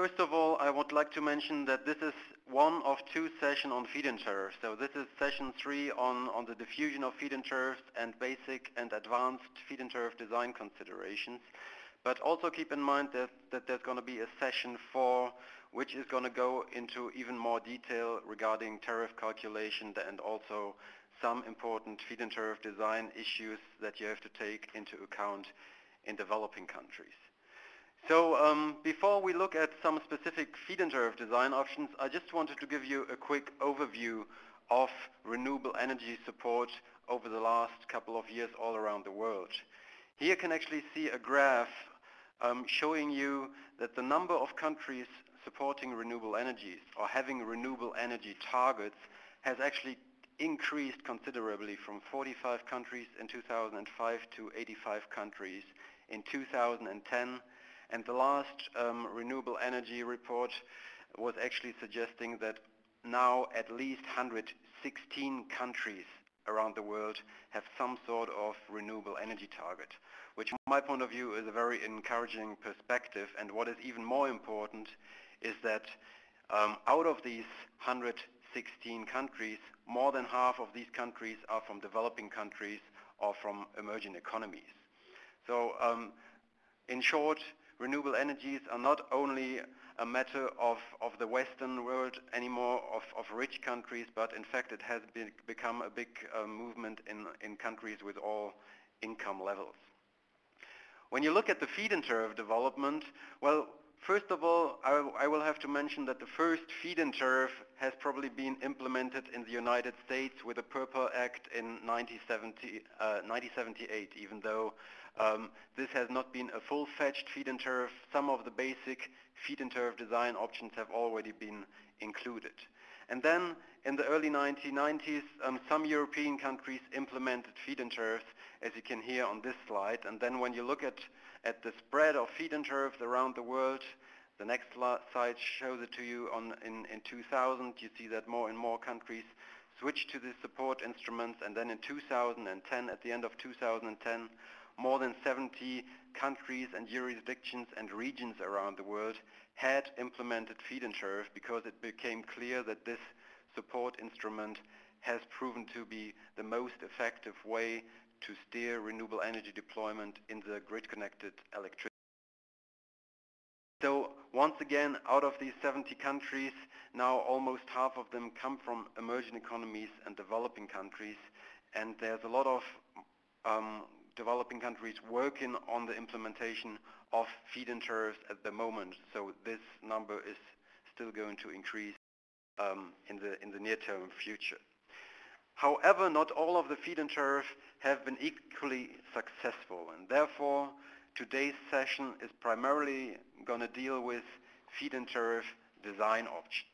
First of all, I would like to mention that this is one of two sessions on feed-in tariffs. So this is session 3 on the diffusion of feed-in tariffs and basic and advanced feed-in tariff design considerations. But also keep in mind that there's going to be a session 4 which is going to go into even more detail regarding tariff calculation and also some important feed-in tariff design issues that you have to take into account in developing countries. So before we look at some specific feed-in tariff design options, I just wanted to give you a quick overview of renewable energy support over the last couple of years all around the world. Here you can actually see a graph showing you that the number of countries supporting renewable energies or having renewable energy targets has actually increased considerably from 45 countries in 2005 to 85 countries in 2010. And the last renewable energy report was actually suggesting that now at least 116 countries around the world have some sort of renewable energy target, which from my point of view is a very encouraging perspective. And what is even more important is that out of these 116 countries, more than half of these countries are from developing countries or from emerging economies. So in short, renewable energies are not only a matter of the Western world anymore, of rich countries, but in fact it has become a big movement in countries with all income levels. When you look at the feed-in tariff development, well, first of all, I will have to mention that the first feed-in tariff has probably been implemented in the United States with the Purple Act in 1978, even though this has not been a full-fledged feed-in tariff. Some of the basic feed-in tariff design options have already been included. And then in the early 1990s, some European countries implemented feed-in tariffs, as you can hear on this slide. And then when you look at the spread of feed-in tariffs around the world, the next slide shows it to you in 2000. You see that more and more countries switched to the support instruments. And then in 2010, at the end of 2010, more than 70 countries and jurisdictions and regions around the world had implemented feed-in tariff because it became clear that this support instrument has proven to be the most effective way to steer renewable energy deployment in the grid-connected electricity. So once again, out of these 70 countries, now almost half of them come from emerging economies and developing countries, and there's a lot of developing countries working on the implementation of feed-in tariffs at the moment. So this number is still going to increase in the near-term future. However, not all of the feed-in tariffs have been equally successful, and therefore today's session is primarily going to deal with feed-in tariff design options.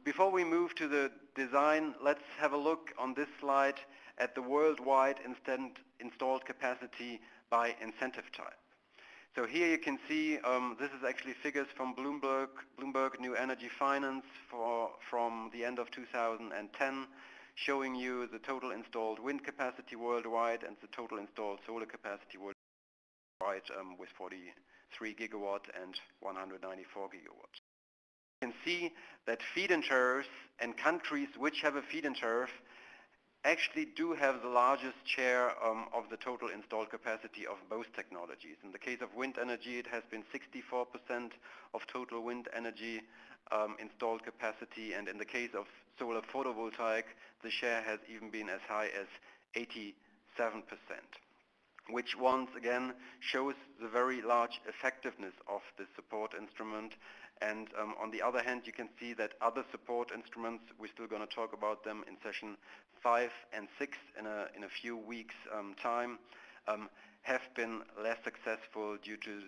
Before we move to the design, let's have a look on this slide at the worldwide installed capacity by incentive type. So here you can see this is actually figures from Bloomberg New Energy Finance from the end of 2010, showing you the total installed wind capacity worldwide and the total installed solar capacity worldwide with 43 gigawatt and 194 gigawatts. You can see that feed-in tariffs and countries which have a feed-in tariff actually do have the largest share of the total installed capacity of both technologies. In the case of wind energy, it has been 64% of total wind energy installed capacity, and in the case of solar photovoltaic, the share has even been as high as 87%, which once again shows the very large effectiveness of this support instrument. And on the other hand, you can see that other support instruments, we're still going to talk about them in session 5 and 6 in a few weeks' time, have been less successful due to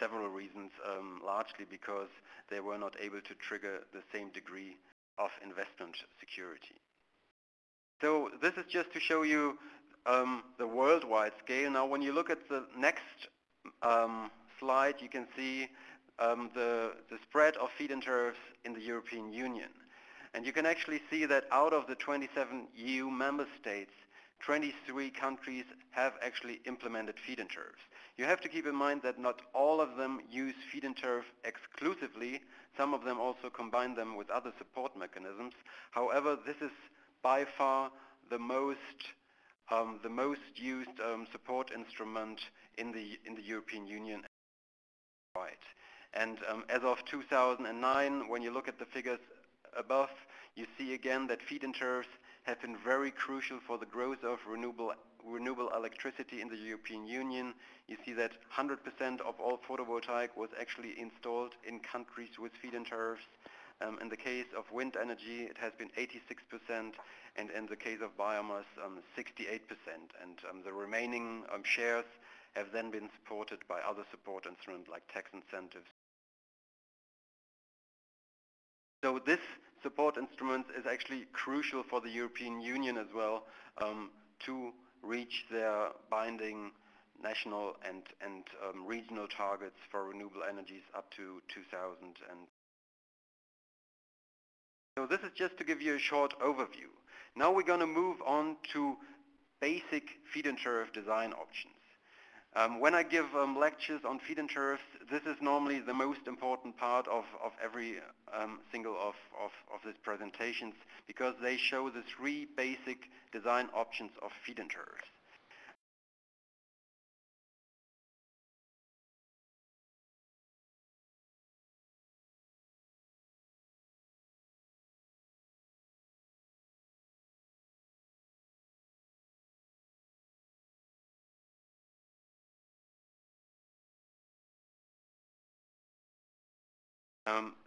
several reasons, largely because they were not able to trigger the same degree of investment security. So this is just to show you the worldwide scale. Now, when you look at the next slide, you can see the spread of feed-in tariffs in the European Union. And you can actually see that out of the 27 EU member states, 23 countries have actually implemented feed-in tariffs. You have to keep in mind that not all of them use feed-in tariff exclusively. Some of them also combine them with other support mechanisms. However, this is by far the most used support instrument in the European Union. Right. And as of 2009, when you look at the figures above, you see again that feed-in tariffs have been very crucial for the growth of renewable electricity in the European Union. You see that 100% of all photovoltaic was actually installed in countries with feed-in tariffs. In the case of wind energy, it has been 86%, and in the case of biomass, 68%. And the remaining shares have then been supported by other support instruments like tax incentives. So this support instrument is actually crucial for the European Union as well to reach their binding national and regional targets for renewable energies up to 2000. So this is just to give you a short overview. Now we're going to move on to basic feed-in tariff design options. When I give lectures on feed-in tariffs, this is normally the most important part of every single of these presentations, because they show the three basic design options of feed-in tariffs.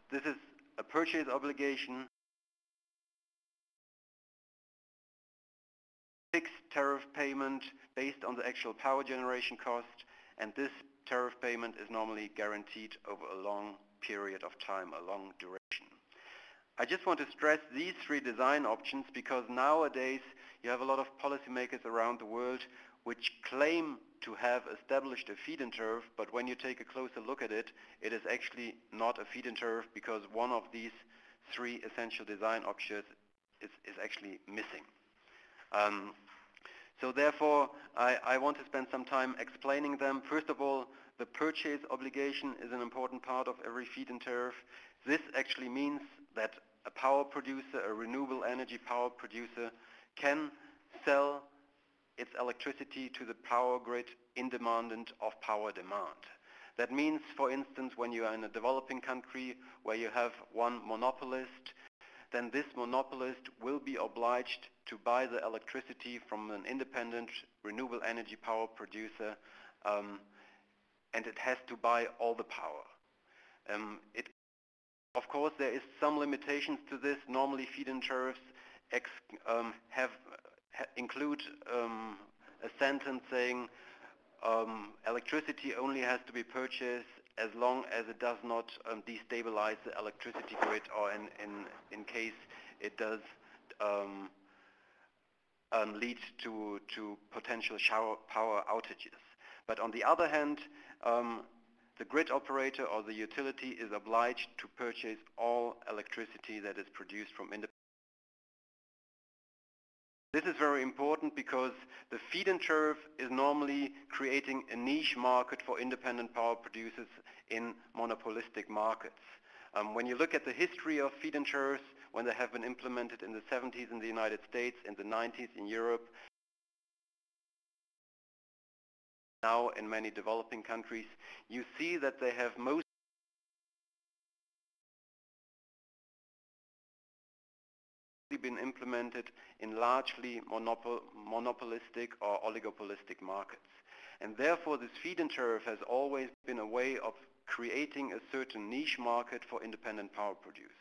This is a purchase obligation, fixed tariff payment based on the actual power generation cost, and this tariff payment is normally guaranteed over a long period of time, a long duration. I just want to stress these three design options because nowadays you have a lot of policymakers around the world which claim to have established a feed-in tariff, but when you take a closer look at it, it is actually not a feed-in tariff because one of these three essential design options is actually missing. So therefore, I want to spend some time explaining them. First of all, the purchase obligation is an important part of every feed-in tariff. This actually means that a power producer, a renewable energy power producer, can sell its electricity to the power grid independent of power demand. That means, for instance, when you are in a developing country where you have one monopolist, then this monopolist will be obliged to buy the electricity from an independent renewable energy power producer, and it has to buy all the power. Of course, there is some limitations to this. Normally, feed-in tariffs include a sentence saying electricity only has to be purchased as long as it does not destabilize the electricity grid, or in case it does lead to potential power outages. But on the other hand, the grid operator or the utility is obliged to purchase all electricity that is produced from independent. This is very important because the feed-in tariff is normally creating a niche market for independent power producers in monopolistic markets. When you look at the history of feed-in tariffs, when they have been implemented in the 70s in the United States, in the 90s in Europe, now in many developing countries, you see that they have mostly been implemented in largely monopolistic or oligopolistic markets. And therefore this feed-in tariff has always been a way of creating a certain niche market for independent power producers.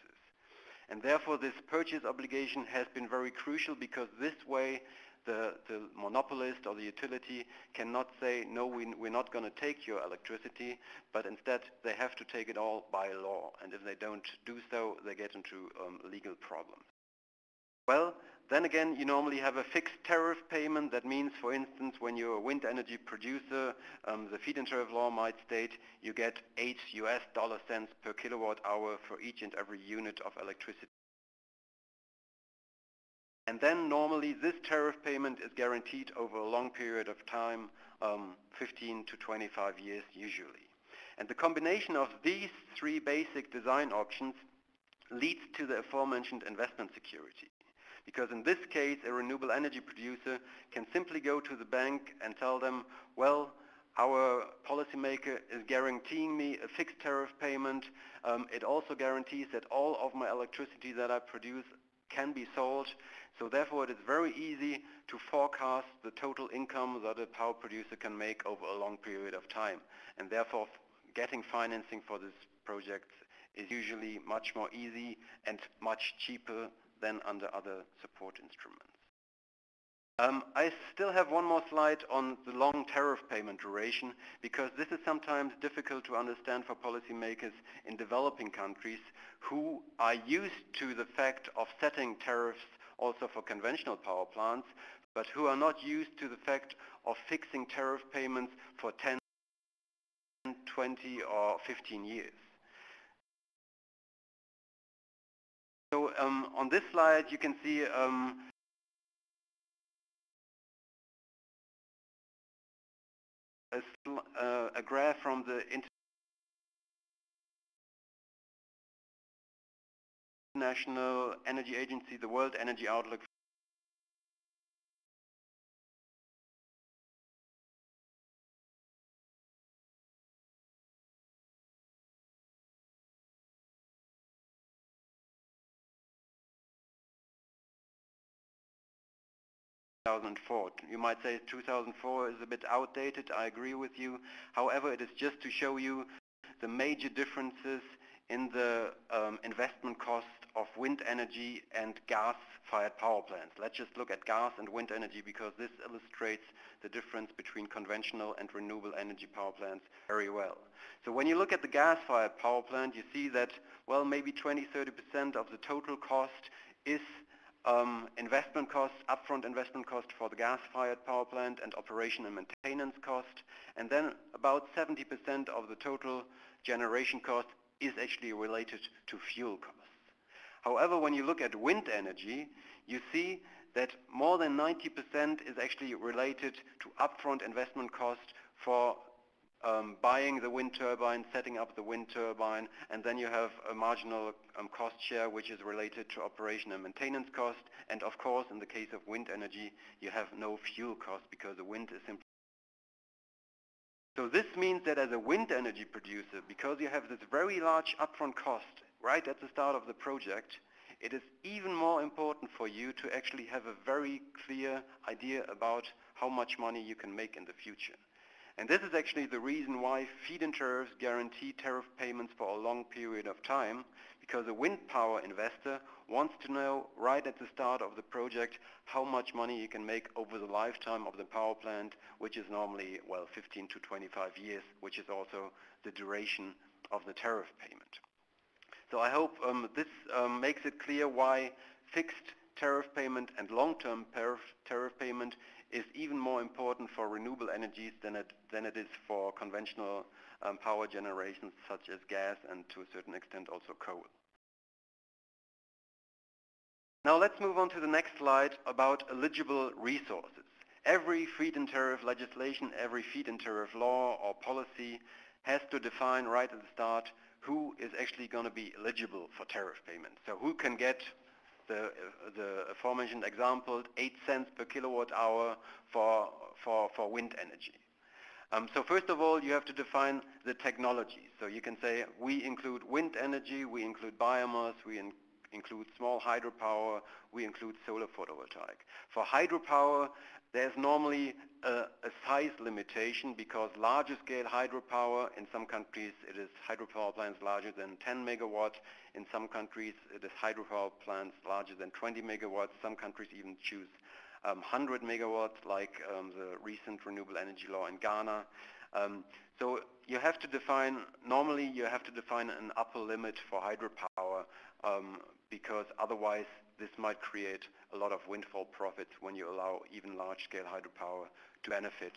And therefore this purchase obligation has been very crucial because this way the monopolist or the utility cannot say, no, we're not going to take your electricity, but instead they have to take it all by law. And if they don't do so, they get into legal problems. Well, then again, you normally have a fixed tariff payment. That means, for instance, when you're a wind energy producer, the feed-in tariff law might state you get $8 per kilowatt hour for each and every unit of electricity. And then normally this tariff payment is guaranteed over a long period of time, 15 to 25 years usually. And the combination of these three basic design options leads to the aforementioned investment security. Because in this case, a renewable energy producer can simply go to the bank and tell them, well, our policymaker is guaranteeing me a fixed tariff payment. It also guarantees that all of my electricity that I produce can be sold. So therefore, it is very easy to forecast the total income that a power producer can make over a long period of time. And therefore, getting financing for this project is usually much more easy and much cheaper than under other support instruments. I still have one more slide on the long tariff payment duration, because this is sometimes difficult to understand for policymakers in developing countries who are used to the fact of setting tariffs also for conventional power plants, but who are not used to the fact of fixing tariff payments for 10, 20 or 15 years. So on this slide you can see a graph from the International Energy Agency, the World Energy Outlook 2004. You might say 2004 is a bit outdated, I agree with you. However, it is just to show you the major differences in the investment cost of wind energy and gas-fired power plants. Let's just look at gas and wind energy, because this illustrates the difference between conventional and renewable energy power plants very well. So when you look at the gas-fired power plant, you see that, well, maybe 20-30% of the total cost is investment cost, upfront investment cost for the gas-fired power plant and operation and maintenance cost, and then about 70% of the total generation cost is actually related to fuel costs. However, when you look at wind energy, you see that more than 90% is actually related to upfront investment cost for buying the wind turbine, setting up the wind turbine, and then you have a marginal cost share which is related to operation and maintenance cost. And of course, in the case of wind energy, you have no fuel cost because the wind is simply... So this means that as a wind energy producer, because you have this very large upfront cost right at the start of the project, it is even more important for you to actually have a very clear idea about how much money you can make in the future. And this is actually the reason why feed-in tariffs guarantee tariff payments for a long period of time, because a wind power investor wants to know right at the start of the project how much money you can make over the lifetime of the power plant, which is normally, well, 15 to 25 years, which is also the duration of the tariff payment. So I hope this makes it clear why fixed tariff payment and long-term tariff payment is even more important for renewable energies than it is for conventional power generations such as gas and to a certain extent also coal. Now let's move on to the next slide about eligible resources. Every feed-in tariff legislation, every feed-in tariff law or policy has to define right at the start who is actually going to be eligible for tariff payment. So who can get the aforementioned example, 8 cents per kilowatt hour for wind energy. So first of all, you have to define the technology. So you can say we include wind energy, we include biomass, we include small hydropower, we include solar photovoltaic. For hydropower, there's normally a size limitation, because larger scale hydropower, in some countries it is hydropower plants larger than 10 megawatts. In some countries it is hydropower plants larger than 20 megawatts. Some countries even choose 100 megawatts, like the recent renewable energy law in Ghana. So you have to define, normally you have to define an upper limit for hydropower, because otherwise this might create a lot of windfall profits when you allow even large-scale hydropower to benefit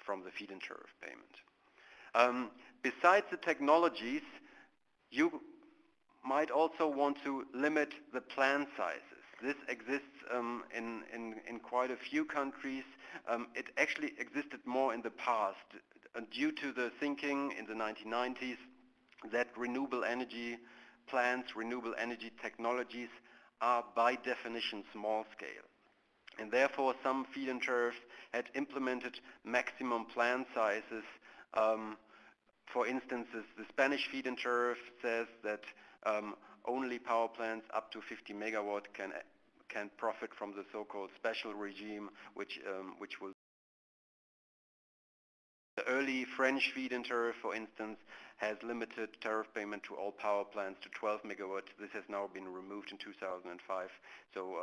from the feed-in tariff payment. Besides the technologies, you might also want to limit the plant sizes. This exists in quite a few countries. It actually existed more in the past due to the thinking in the 1990s that renewable energy plants, renewable energy technologies are by definition small scale. And therefore some feed-in tariffs had implemented maximum plant sizes. For instance, the Spanish feed-in tariff says that only power plants up to 50 megawatt can profit from the so-called special regime, which will. The early French feed-in tariff, for instance, has limited tariff payment to all power plants to 12 megawatts. This has now been removed in 2005, so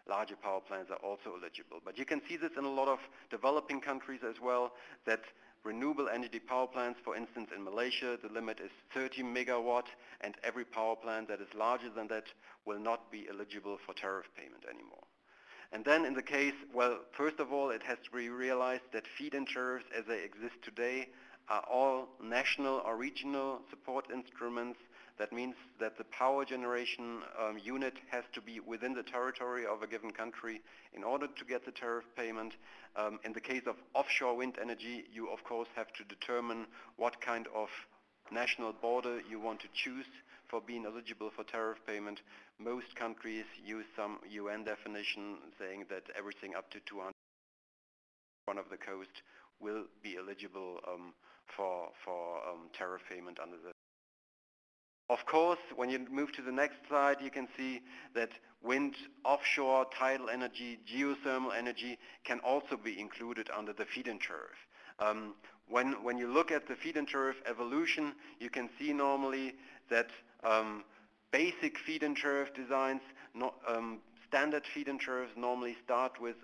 larger power plants are also eligible. But you can see this in a lot of developing countries as well, that renewable energy power plants, for instance in Malaysia, the limit is 30 megawatt, and every power plant that is larger than that will not be eligible for tariff payment anymore. And then in the case, well, first of all, it has to be realized that feed-in tariffs as they exist today are all national or regional support instruments. That means that the power generation unit has to be within the territory of a given country in order to get the tariff payment. In the case of offshore wind energy, you of course have to determine what kind of national border you want to choose for being eligible for tariff payment. Most countries use some UN definition saying that everything up to 200 one of the coast will be eligible for tariff payment under the. Of course, when you move to the next slide, you can see that wind, offshore, tidal energy, geothermal energy can also be included under the feed-in tariff. When you look at the feed-in tariff evolution, you can see normally that basic feed-in tariff designs, standard feed-in tariffs normally start with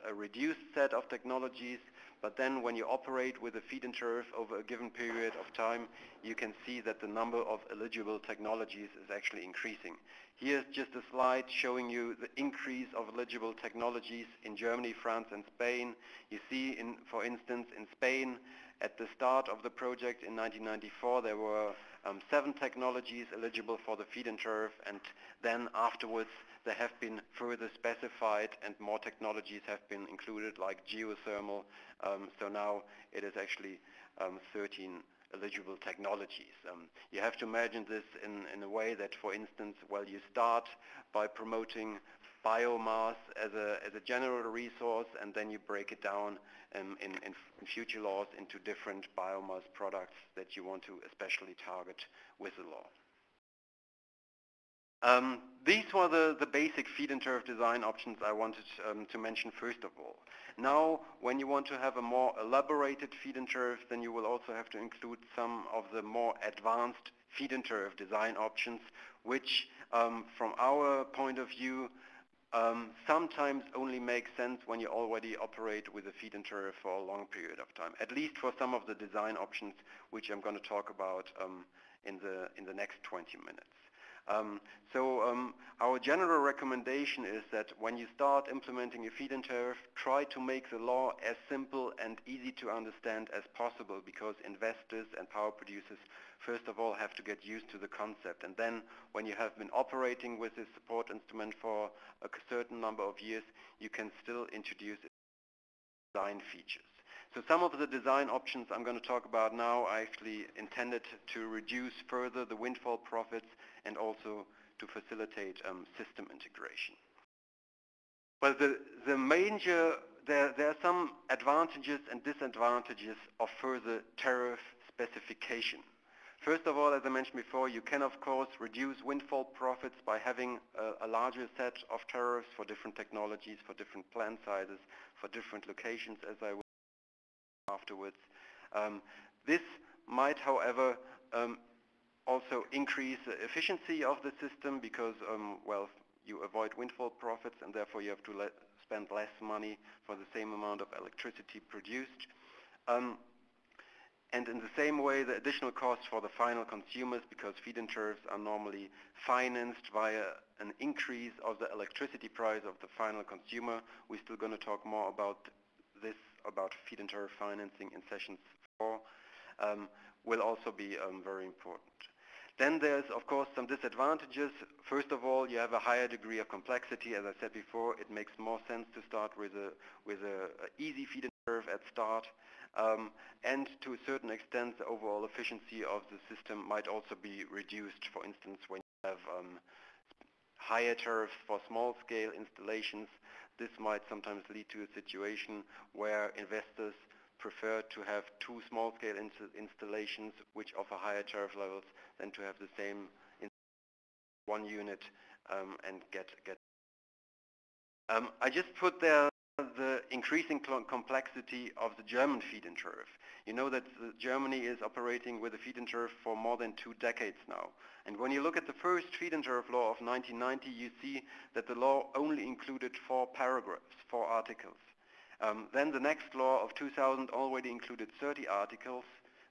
a reduced set of technologies, but then when you operate with a feed-in tariff over a given period of time, you can see that the number of eligible technologies is actually increasing. Here's just a slide showing you the increase of eligible technologies in Germany, France, and Spain. You see, for instance, in Spain, at the start of the project in 1994, there were 7 technologies eligible for the feed-in tariff, and then afterwards there have been further specified and more technologies have been included, like geothermal. So now it is actually 13 eligible technologies. You have to imagine this in a way that, for instance, well, you start by promoting biomass as a general resource, and then you break it down in future laws into different biomass products that you want to especially target with the law. These were the basic feed-in tariff design options I wanted to mention first of all. Now, when you want to have a more elaborated feed-in tariff, then you will also have to include some of the more advanced feed-in tariff design options, which from our point of view sometimes only make sense when you already operate with a feed-in tariff for a long period of time, at least for some of the design options which I'm going to talk about in the next 20 minutes. Our general recommendation is that when you start implementing a feed-in tariff, try to make the law as simple and easy to understand as possible, because investors and power producers first of all have to get used to the concept, and then when you have been operating with this support instrument for a certain number of years, you can still introduce design features. So some of the design options I'm going to talk about now are actually intended to reduce further the windfall profits and also to facilitate system integration. Well, there are some advantages and disadvantages of further tariff specification. First of all, as I mentioned before, you can of course reduce windfall profits by having a larger set of tariffs for different technologies, for different plant sizes, for different locations, as I will afterwards. This might, however, also increase the efficiency of the system because, well, you avoid windfall profits and therefore you have to spend less money for the same amount of electricity produced. And in the same way, the additional costs for the final consumers, because feed-in tariffs are normally financed via an increase of the electricity price of the final consumer. We're still going to talk more about this, about feed-in tariff financing in sessions 4, will also be very important. Then there's, of course, some disadvantages. First of all, you have a higher degree of complexity. As I said before, it makes more sense to start with a easy feed-in tariff at start. And to a certain extent, the overall efficiency of the system might also be reduced. For instance, when you have higher tariffs for small-scale installations, this might sometimes lead to a situation where investors prefer to have two small-scale installations which offer higher tariff levels than to have the same in one unit and get. I just put there the increasing complexity of the German feed-in tariff. You know that Germany is operating with a feed-in tariff for more than 2 decades now. And when you look at the first feed-in tariff law of 1990, you see that the law only included 4 paragraphs, 4 articles. Then the next law of 2000 already included 30 articles,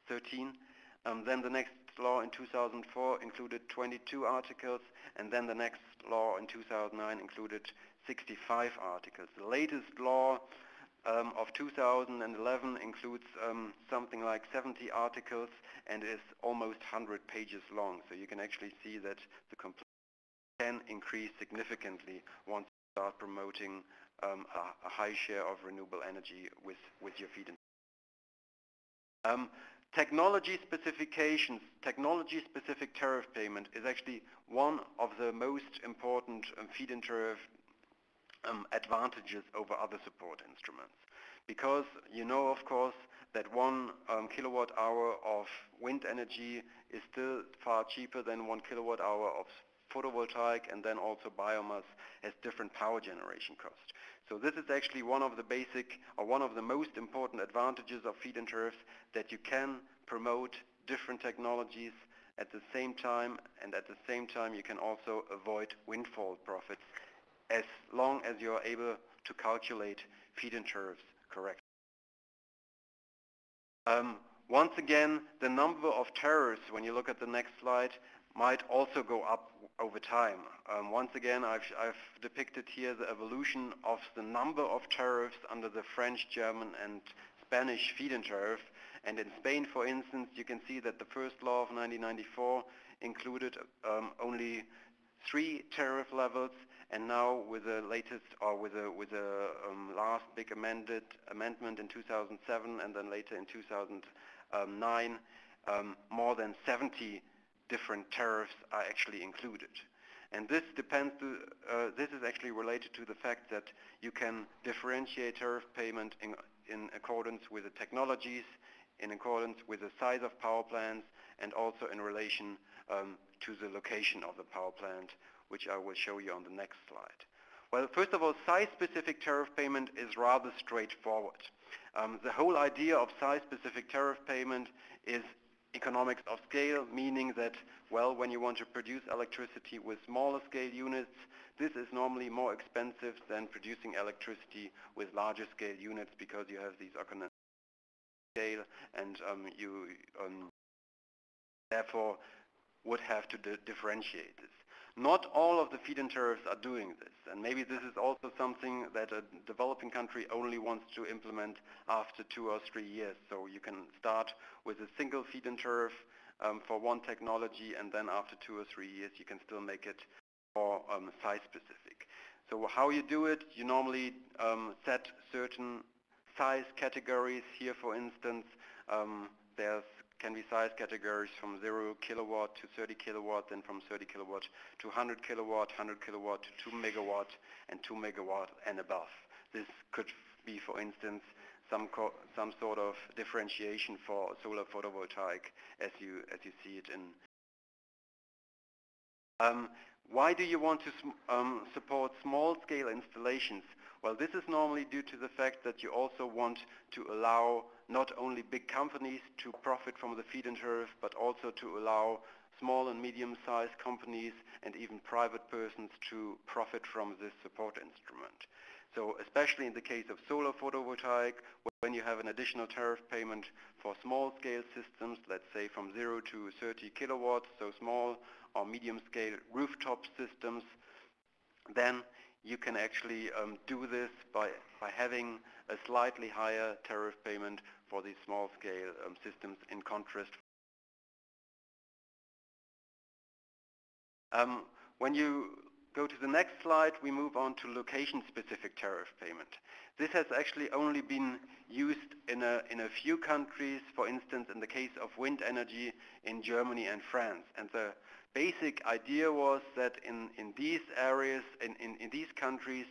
13. Then the next law in 2004 included 22 articles, and then the next law in 2009 included 65 articles. The latest law of 2011 includes something like 70 articles and is almost 100 pages long. So you can actually see that the complexity can increase significantly once you start promoting a high share of renewable energy with your feed-in. Technology specifications, technology-specific tariff payment is actually one of the most important feed-in tariff advantages over other support instruments. Because you know, of course, that 1 kilowatt hour of wind energy is still far cheaper than 1 kilowatt hour of photovoltaic, and then also biomass has different power generation cost. So this is actually one of the basic, or one of the most important advantages of feed-in tariffs, that you can promote different technologies at the same time, and at the same time you can also avoid windfall profits as long as you are able to calculate feed-in tariffs correctly. Once again, the number of tariffs, when you look at the next slide, might also go up over time. Once again, I've depicted here the evolution of the number of tariffs under the French, German, and Spanish feed-in tariff. And in Spain, for instance, you can see that the first law of 1994 included only 3 tariff levels, and now with the latest, or with the last big amendment in 2007, and then later in 2009, more than 70 different tariffs are actually included. And this this is actually related to the fact that you can differentiate tariff payment in accordance with the technologies, in accordance with the size of power plants, and also in relation to the location of the power plant, which I will show you on the next slide. Well, first of all, size-specific tariff payment is rather straightforward. The whole idea of size-specific tariff payment is economics of scale, meaning that, well, when you want to produce electricity with smaller scale units, this is normally more expensive than producing electricity with larger scale units, because you have these economic scale, and you therefore would have to differentiate this. Not all of the feed-in tariffs are doing this, and maybe this is also something that a developing country only wants to implement after 2 or 3 years. So you can start with a single feed-in tariff for one technology, and then after 2 or 3 years you can still make it more size-specific. So how you do it, you normally set certain size categories. Here, for instance, there can be size categories from 0 kilowatt to 30 kilowatt, and from 30 kilowatt to 100 kilowatt, 100 kilowatt to 2 megawatt, and 2 megawatt and above. This could be, for instance, some sort of differentiation for solar photovoltaic, as you see it in. Why do you want to support small-scale installations? Well, this is normally due to the fact that you also want to allow not only big companies to profit from the feed-in tariff, but also to allow small and medium-sized companies and even private persons to profit from this support instrument. So especially in the case of solar photovoltaic, when you have an additional tariff payment for small-scale systems, let's say from 0 to 30 kilowatts, so small or medium-scale rooftop systems, then you can actually do this by having a slightly higher tariff payment for these small-scale systems, in contrast When you go to the next slide, we move on to location-specific tariff payment. This has actually only been used in a few countries, for instance, in the case of wind energy in Germany and France. And the basic idea was that in these areas, in these countries,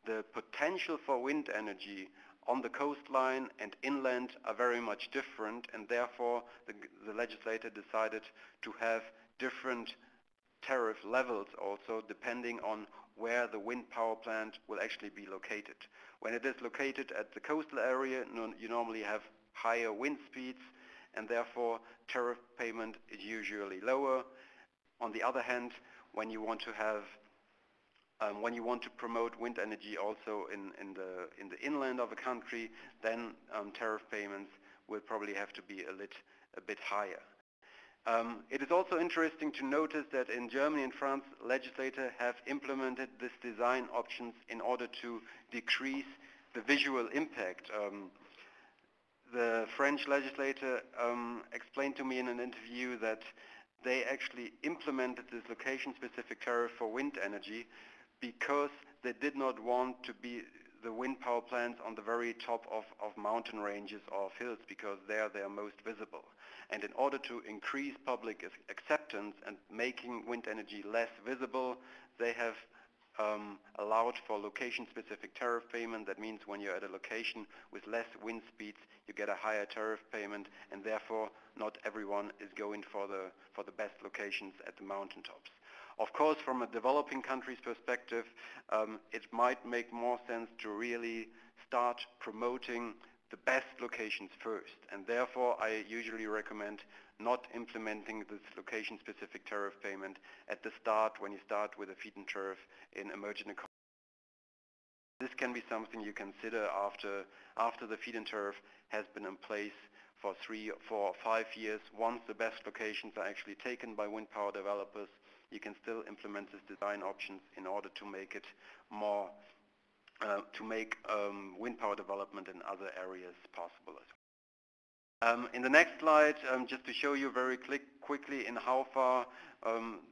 the potential for wind energy on the coastline and inland are very much different, and therefore the legislator decided to have different tariff levels also depending on where the wind power plant will actually be located. When it is located at the coastal area, you normally have higher wind speeds, and therefore tariff payment is usually lower. On the other hand, when you want to have when you want to promote wind energy also in the inland of a country, then tariff payments will probably have to be a bit higher. It is also interesting to notice that in Germany and France, legislators have implemented this design options in order to decrease the visual impact. The French legislator explained to me in an interview that they actually implemented this location-specific tariff for wind energy because they did not want to be the wind power plants on the very top of mountain ranges or hills, because there they are most visible. And in order to increase public acceptance and making wind energy less visible, they have allowed for location-specific tariff payment. That means when you're at a location with less wind speeds, you get a higher tariff payment, and therefore not everyone is going for the best locations at the mountaintops. Of course, from a developing country's perspective, it might make more sense to really start promoting the best locations first, and therefore I usually recommend not implementing this location-specific tariff payment at the start when you start with a feed-in tariff in emerging economies. This can be something you consider after the feed-in tariff has been in place for 3, 4, or 5 years. Once the best locations are actually taken by wind power developers, you can still implement this design options in order to make it more wind power development in other areas possible as well. In the next slide, just to show you very quickly in how far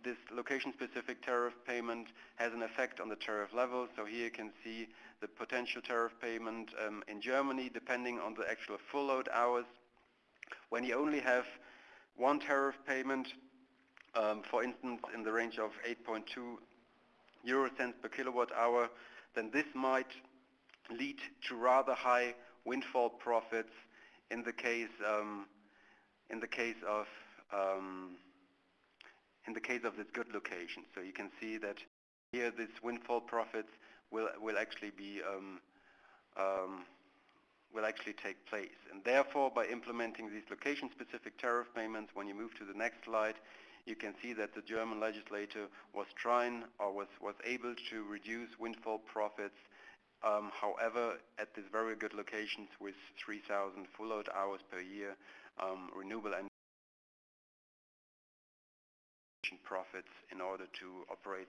this location-specific tariff payment has an effect on the tariff level. So here you can see the potential tariff payment in Germany depending on the actual full load hours. When you only have one tariff payment, for instance in the range of 8.2 euro cents per kilowatt hour, then this might lead to rather high windfall profits in the case of this good location. So you can see that here this windfall profits will actually take place, and therefore by implementing these location-specific tariff payments, when you move to the next slide, you can see that the German legislator was trying or was able to reduce windfall profits. However, at these very good locations with 3,000 full load hours per year, renewable energy profits in order to operate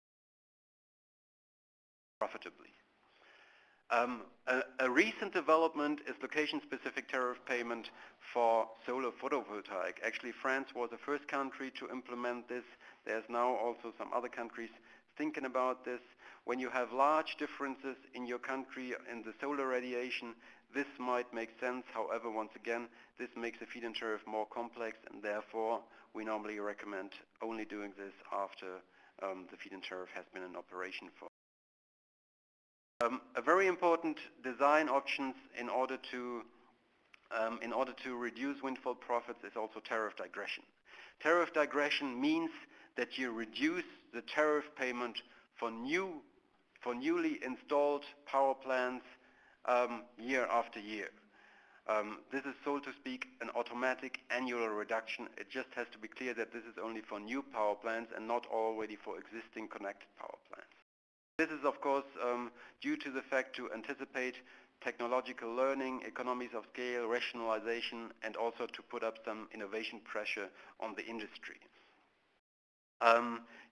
profitably. A recent development is location-specific tariff payment for solar photovoltaic. Actually, France was the first country to implement this. There's now also some other countries thinking about this. When you have large differences in your country in the solar radiation, this might make sense. However, once again, this makes the feed-in tariff more complex, and therefore we normally recommend only doing this after the feed-in tariff has been in operation for. A very important design options in order to reduce windfall profits is also tariff digression. Tariff digression means that you reduce the tariff payment for newly installed power plants year after year. This is, so to speak, an automatic annual reduction. It just has to be clear that this is only for new power plants and not already for existing connected power plants. This is, of course, due to the fact to anticipate technological learning, economies of scale, rationalization, and also to put up some innovation pressure on the industry.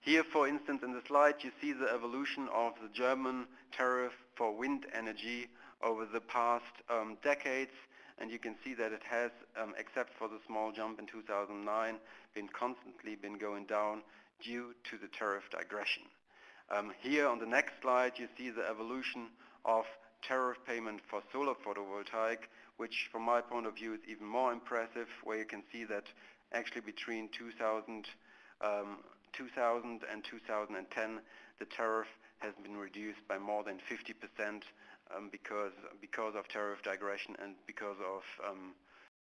Here, for instance, in the slide, you see the evolution of the German tariff for wind energy over the past decades, and you can see that it has, except for the small jump in 2009, constantly been going down due to the tariff digression. Here on the next slide you see the evolution of tariff payment for solar photovoltaic, which from my point of view is even more impressive, where you can see that actually between 2000 and 2010 the tariff has been reduced by more than 50% because of tariff digression and because of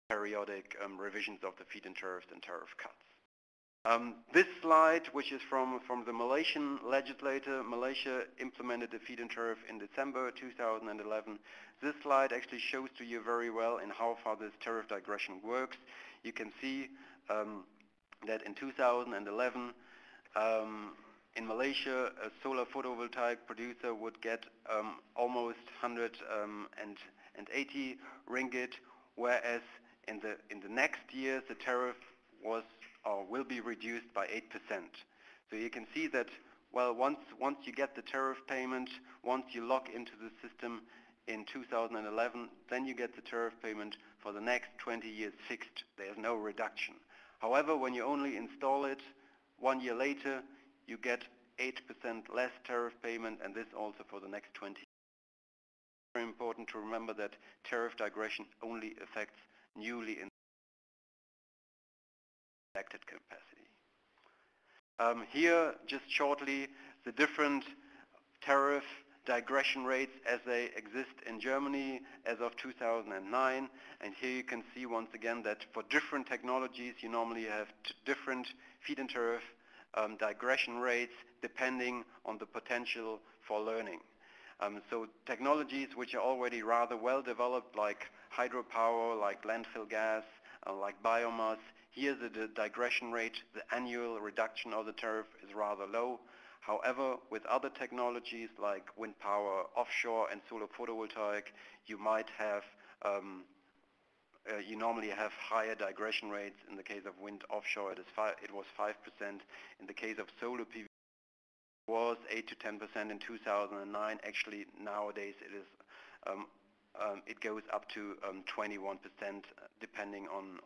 periodic revisions of the feed-in tariffs and tariff cuts. This slide, which is from the Malaysian legislator, Malaysia implemented the feed-in tariff in December 2011. This slide actually shows to you very well in how far this tariff digression works. You can see that in 2011, in Malaysia, a solar photovoltaic producer would get almost 180 ringgit, whereas in the next year the tariff was or will be reduced by 8%. So you can see that, well, once you get the tariff payment, once you log into the system in 2011, then you get the tariff payment for the next 20 years fixed. There's no reduction. However, when you only install it 1 year later, you get 8% less tariff payment, and this also for the next 20 years. It's very important to remember that tariff digression only affects newly elected capacity. Here, just shortly, the different tariff digression rates as they exist in Germany as of 2009, and here you can see once again that for different technologies you normally have different feed-in tariff digression rates depending on the potential for learning. So technologies which are already rather well developed, like hydropower, like landfill gas, like biomass, here the digression rate, the annual reduction of the tariff is rather low. However, with other technologies like wind power, offshore and solar photovoltaic, you might have, you normally have higher digression rates. In the case of wind offshore it was 5%. In the case of solar PV it was 8 to 10% in 2009. Actually nowadays it is it goes up to 21% depending on.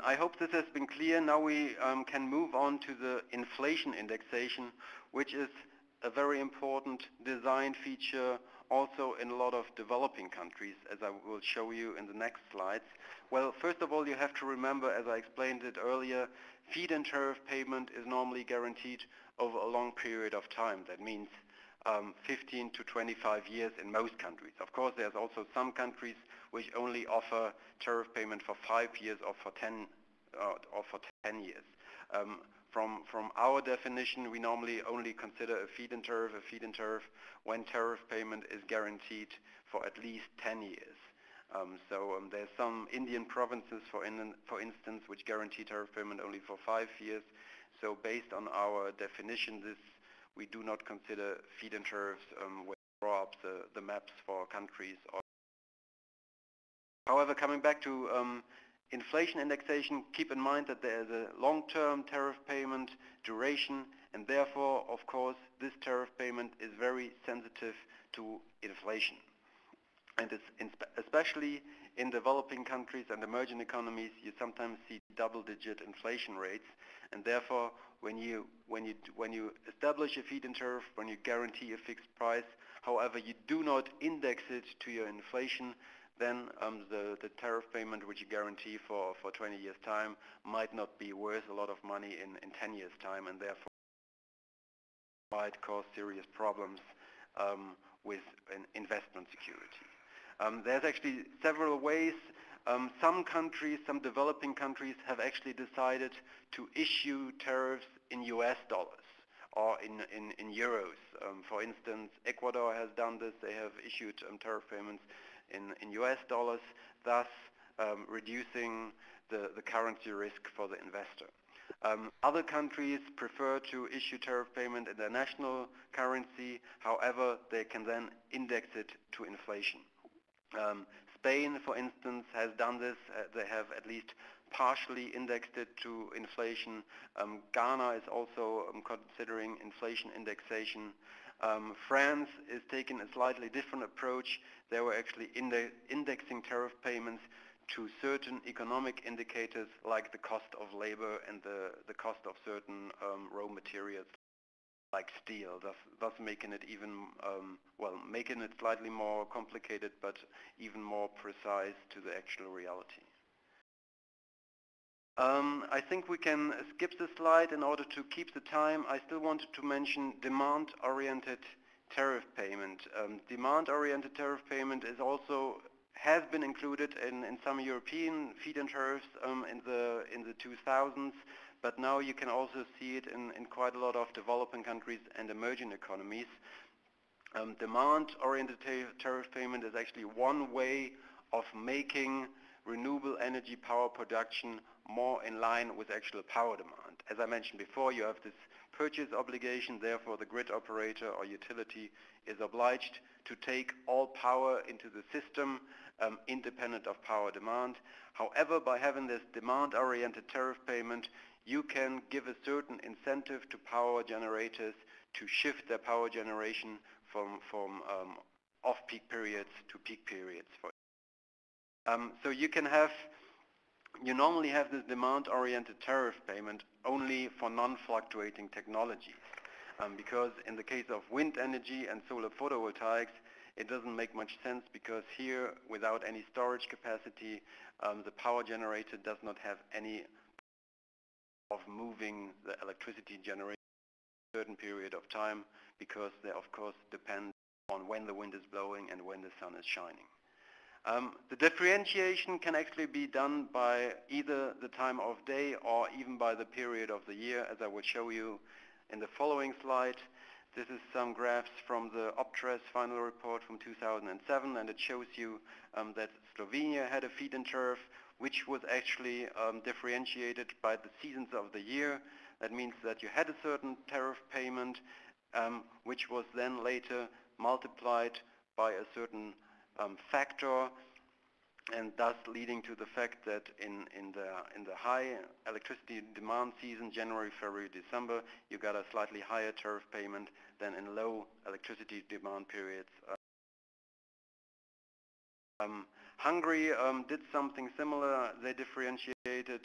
I hope this has been clear. Now we can move on to the inflation indexation, which is a very important design feature also in a lot of developing countries, as I will show you in the next slides. Well, first of all, you have to remember, as I explained it earlier, feed-in tariff payment is normally guaranteed over a long period of time. That means 15 to 25 years in most countries. Of course, there's also some countries which only offer tariff payment for 5 years or for 10 years. From our definition, we normally only consider a feed-in tariff when tariff payment is guaranteed for at least 10 years. There's some Indian provinces, for instance, which guarantee tariff payment only for 5 years. So based on our definition, we do not consider feed-in tariffs when we draw up the maps for countries. However, coming back to inflation indexation, keep in mind that there is a long-term tariff payment duration, and therefore, of course, this tariff payment is very sensitive to inflation. And especially in developing countries and emerging economies, you sometimes see double-digit inflation rates, and therefore, when you establish a feed-in tariff, when you guarantee a fixed price, however, you do not index it to your inflation, then the tariff payment which you guarantee for 20 years' time might not be worth a lot of money in 10 years' time, and therefore might cause serious problems with an investment security. There's actually several ways. Some countries, some developing countries, have actually decided to issue tariffs in US dollars or in euros. For instance, Ecuador has done this. They have issued tariff payments in US dollars, thus reducing the currency risk for the investor. Other countries prefer to issue tariff payment in their national currency. However, they can then index it to inflation. Spain, for instance, has done this. They have at least partially indexed it to inflation. Ghana is also considering inflation indexation. France is taking a slightly different approach. They were actually indexing tariff payments to certain economic indicators like the cost of labor and the cost of certain raw materials like steel, thus making it even, making it slightly more complicated but even more precise to the actual reality. I think we can skip the slide in order to keep the time. I still wanted to mention demand-oriented tariff payment. Demand-oriented tariff payment has been included in some European feed-in tariffs in the 2000s, but now you can also see it in quite a lot of developing countries and emerging economies. Demand-oriented tariff payment is actually one way of making renewable energy power production more in line with actual power demand. As I mentioned before, you have this purchase obligation, therefore the grid operator or utility is obliged to take all power into the system independent of power demand. However, by having this demand-oriented tariff payment, you can give a certain incentive to power generators to shift their power generation from off-peak periods to peak periods. So you normally have this demand-oriented tariff payment only for non-fluctuating technologies, because in the case of wind energy and solar photovoltaics, it doesn't make much sense because here, without any storage capacity, the power generator does not have any of moving the electricity generated in a certain period of time, because they of course depend on when the wind is blowing and when the sun is shining. The differentiation can actually be done by either the time of day or even by the period of the year, as I will show you in the following slide. This is some graphs from the Optres final report from 2007, and it shows you that Slovenia had a feed-in tariff which was actually differentiated by the seasons of the year. That means that you had a certain tariff payment which was then later multiplied by a certain factor, and thus leading to the fact that in the high electricity demand season, January, February, December, you got a slightly higher tariff payment than in low electricity demand periods. Hungary did something similar. They differentiated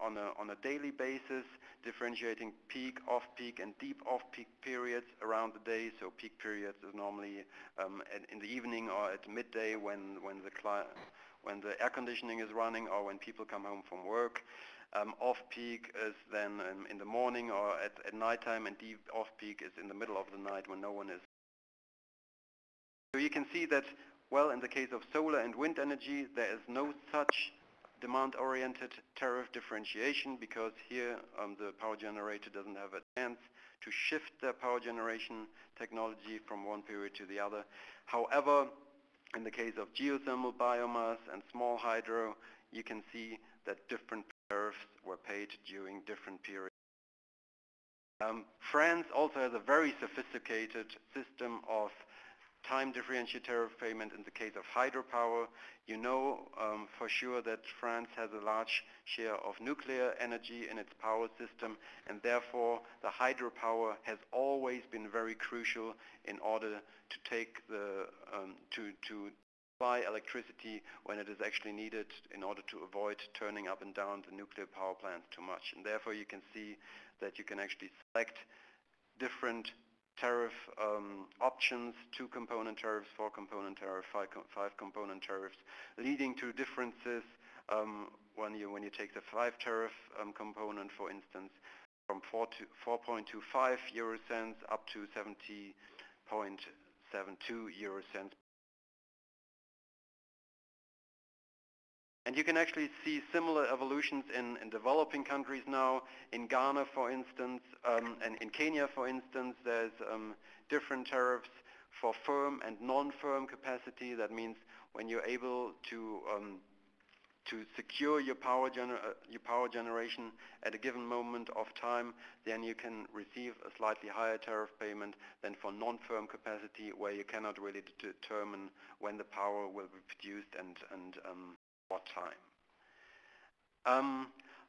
on a daily basis, differentiating peak, off-peak, and deep off-peak periods around the day. So peak periods is normally in the evening or at midday when the air conditioning is running or when people come home from work. Off-peak is then in the morning or at nighttime, and deep off-peak is in the middle of the night when no one is. So you can see that, well, in the case of solar and wind energy, there is no such demand-oriented tariff differentiation, because here the power generator doesn't have a chance to shift their power generation technology from one period to the other. However, in the case of geothermal biomass and small hydro, you can see that different tariffs were paid during different periods. France also has a very sophisticated system of time differentiated tariff payment in the case of hydropower. You know for sure that France has a large share of nuclear energy in its power system, and therefore the hydropower has always been very crucial in order to take the to supply electricity when it is actually needed, in order to avoid turning up and down the nuclear power plants too much. And therefore you can see that you can actually select different tariff options, 2-component tariffs, 4-component tariff, 5-component tariffs, leading to differences when you take the 5 tariff component, for instance, from 4.25 euro cents up to 70.72 euro cents. And you can actually see similar evolutions in developing countries now. In Ghana, for instance, and in Kenya, for instance, there's different tariffs for firm and non-firm capacity. That means when you're able to secure your power generation at a given moment of time, then you can receive a slightly higher tariff payment than for non-firm capacity, where you cannot really determine when the power will be produced and what time.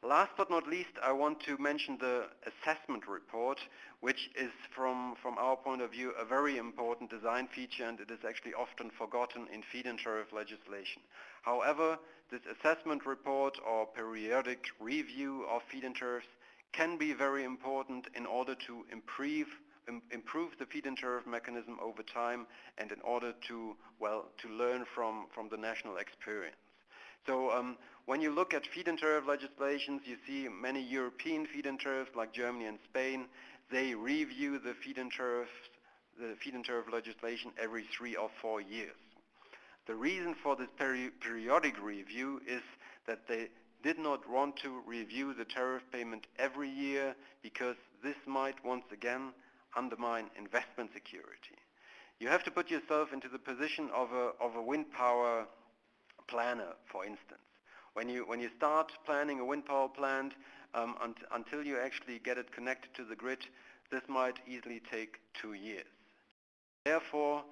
Last but not least, I want to mention the assessment report, which is from our point of view a very important design feature, and it is actually often forgotten in feed-in tariff legislation. However, this assessment report or periodic review of feed-in tariffs can be very important in order to improve the feed-in tariff mechanism over time and in order to learn from the national experience. So when you look at feed-in tariff legislations, you see many European feed-in tariffs like Germany and Spain. They review the feed-in tariff legislation every 3 or 4 years. The reason for this periodic review is that they did not want to review the tariff payment every year because this might once again undermine investment security. You have to put yourself into the position of a wind power planner, for instance. When you start planning a wind power plant, until you actually get it connected to the grid, this might easily take 2 years. Therefore,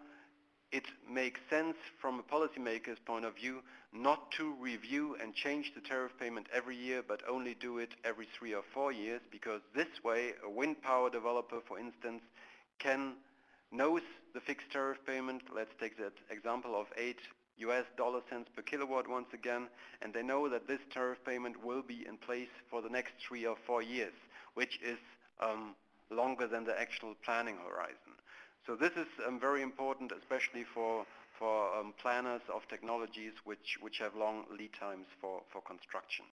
it makes sense from a policymaker's point of view not to review and change the tariff payment every year, but only do it every 3 or 4 years, because this way a wind power developer, for instance, knows the fixed tariff payment. Let's take that example of $8 per kilowatt once again, and they know that this tariff payment will be in place for the next 3 or 4 years, which is longer than the actual planning horizon. So this is very important, especially for planners of technologies which have long lead times for construction.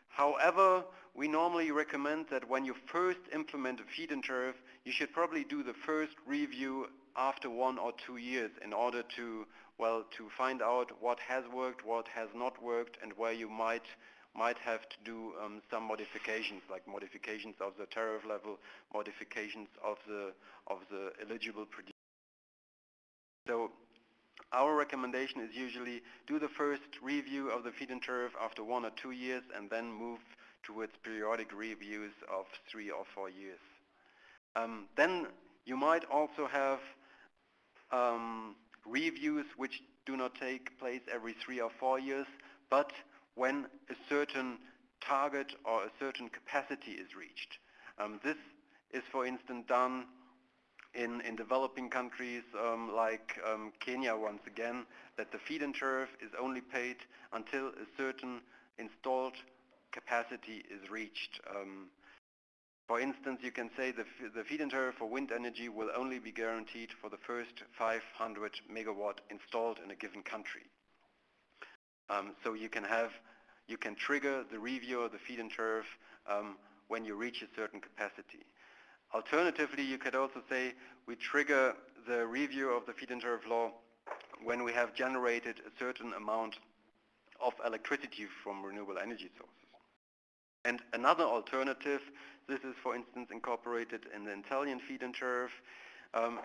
However, we normally recommend that when you first implement a feed-in tariff, you should probably do the first review after 1 or 2 years in order to find out what has worked, what has not worked, and where you might have to do some modifications, like modifications of the tariff level, modifications of the eligible producer. So our recommendation is usually do the first review of the feed-in tariff after 1 or 2 years and then move towards periodic reviews of 3 or 4 years. Then you might also have reviews which do not take place every 3 or 4 years, but when a certain target or a certain capacity is reached. This is, for instance, done in developing countries like Kenya once again, that the feed-in tariff is only paid until a certain installed capacity is reached. For instance, you can say the feed-in tariff for wind energy will only be guaranteed for the first 500 megawatt installed in a given country. So you can trigger the review of the feed-in tariff when you reach a certain capacity. Alternatively, you could also say we trigger the review of the feed-in tariff law when we have generated a certain amount of electricity from renewable energy sources. And another alternative, this is for instance incorporated in the Italian feed-in tariff,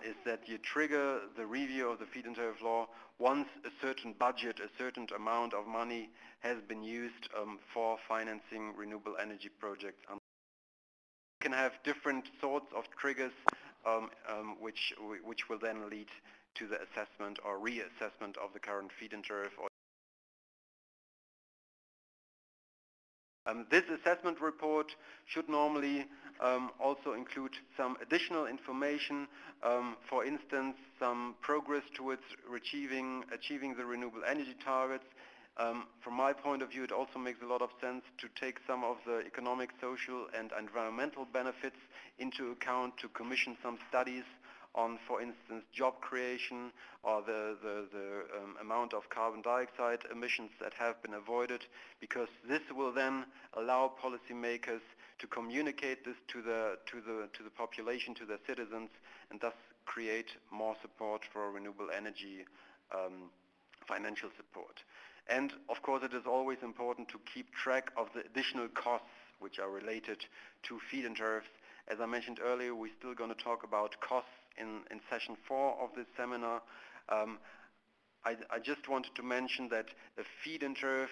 is that you trigger the review of the feed-in tariff law once a certain budget, a certain amount of money has been used for financing renewable energy projects. You can have different sorts of triggers which will then lead to the assessment or reassessment of the current feed-in tariff. This assessment report should normally also include some additional information, for instance, some progress towards achieving the renewable energy targets. From my point of view, it also makes a lot of sense to take some of the economic, social, and environmental benefits into account, to commission some studies on, for instance, job creation or the amount of carbon dioxide emissions that have been avoided, because this will then allow policymakers to communicate this to the population, to their citizens, and thus create more support for renewable energy financial support. And of course, it is always important to keep track of the additional costs which are related to feed-in tariffs. As I mentioned earlier, we're still going to talk about costs in session 4 of this seminar. I just wanted to mention that a feed-in tariff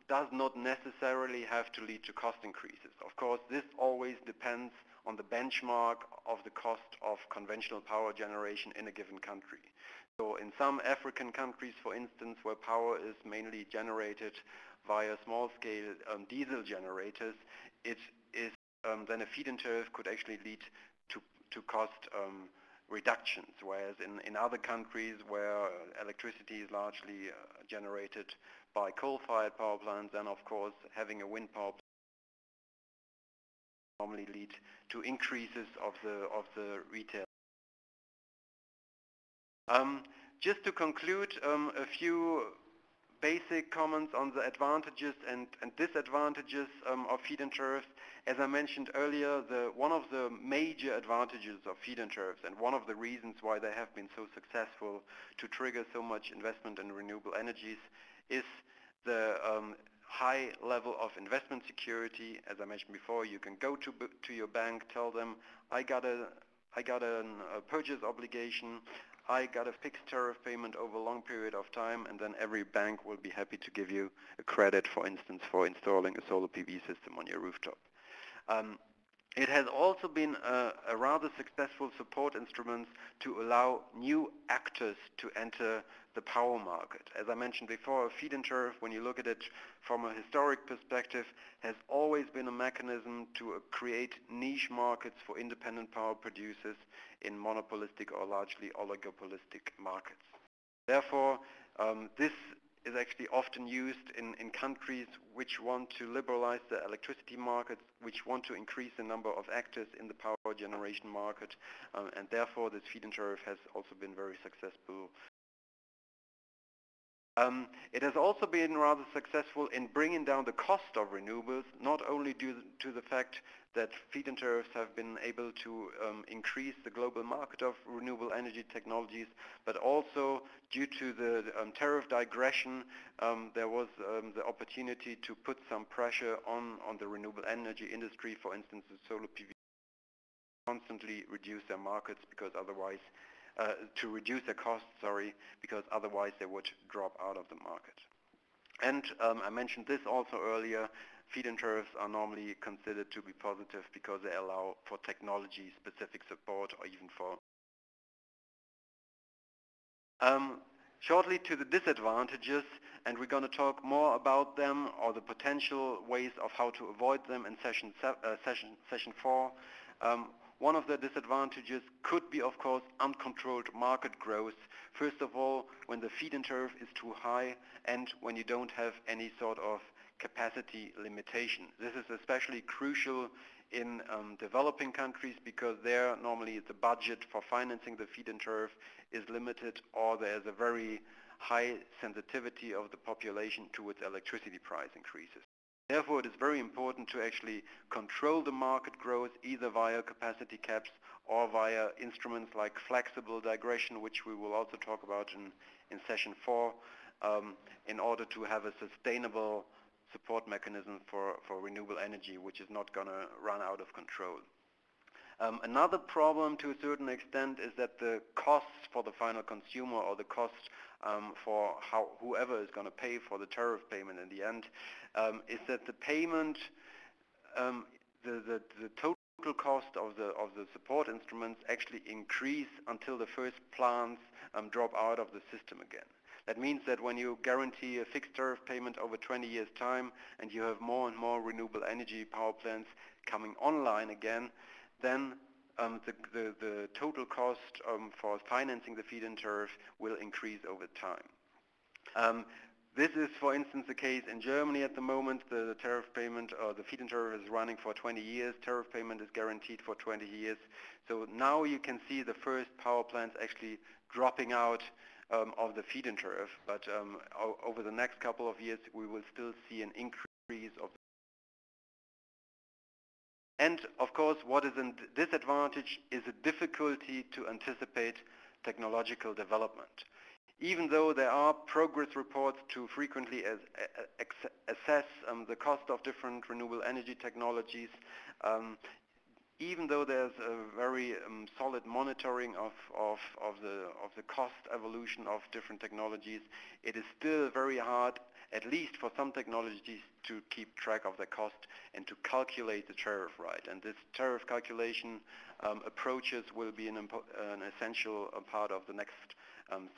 does not necessarily have to lead to cost increases. Of course, this always depends on the benchmark of the cost of conventional power generation in a given country. So in some African countries, for instance, where power is mainly generated via small-scale diesel generators, it is then a feed-in tariff could actually lead to cost reductions, whereas in other countries where electricity is largely generated by coal-fired power plants, then of course having a wind power plant normally lead to increases of the retail. Just to conclude, a few basic comments on the advantages and disadvantages of feed-in tariffs. As I mentioned earlier, one of the major advantages of feed-in tariffs and one of the reasons why they have been so successful to trigger so much investment in renewable energies is the high level of investment security. As I mentioned before, you can go to your bank, tell them, I got a purchase obligation, I got a fixed tariff payment over a long period of time, and then every bank will be happy to give you a credit, for instance, for installing a solar PV system on your rooftop. It has also been a rather successful support instrument to allow new actors to enter the power market. As I mentioned before, a feed-in tariff, when you look at it from a historic perspective, has always been a mechanism to create niche markets for independent power producers in monopolistic or largely oligopolistic markets. Therefore, this is actually often used in countries which want to liberalize the electricity markets, which want to increase the number of actors in the power generation market, and therefore this feed-in tariff has also been very successful. It has also been rather successful in bringing down the cost of renewables, not only due to the fact that feed-in tariffs have been able to increase the global market of renewable energy technologies, but also due to the tariff digression, there was the opportunity to put some pressure on the renewable energy industry, for instance, the solar PV, constantly reduce their markets because otherwise to reduce their costs, because otherwise they would drop out of the market. And I mentioned this also earlier, feed-in tariffs are normally considered to be positive because they allow for technology-specific support or even for... Shortly to the disadvantages, and we're going to talk more about them or the potential ways of how to avoid them in session 4. One of the disadvantages could be, of course, uncontrolled market growth. First of all, when the feed-in tariff is too high and when you don't have any sort of capacity limitation. This is especially crucial in developing countries because there normally the budget for financing the feed-in tariff is limited, or there's a very high sensitivity of the population towards electricity price increases. Therefore, it is very important to actually control the market growth either via capacity caps or via instruments like flexible digression, which we will also talk about in session 4, in order to have a sustainable support mechanism for renewable energy, which is not going to run out of control. Another problem to a certain extent is that the costs for the final consumer, or the cost for whoever is going to pay for the tariff payment in the end, is that the payment, the total cost of the support instruments actually increase until the first plants drop out of the system again. That means that when you guarantee a fixed tariff payment over 20 years' time and you have more and more renewable energy power plants coming online again, then the total cost for financing the feed-in tariff will increase over time. This is, for instance, the case in Germany at the moment. The tariff payment, or the feed-in tariff, is running for 20 years. Tariff payment is guaranteed for 20 years. So now you can see the first power plants actually dropping out of the feed-in tariff. But over the next couple of years, we will still see an increase of. And of course, what is a disadvantage is a difficulty to anticipate technological development. Even though there are progress reports to frequently assess the cost of different renewable energy technologies, even though there's a very solid monitoring of the cost evolution of different technologies, it is still very hard, at least for some technologies, to keep track of the cost and to calculate the tariff right. And this tariff calculation approaches will be an essential part of the next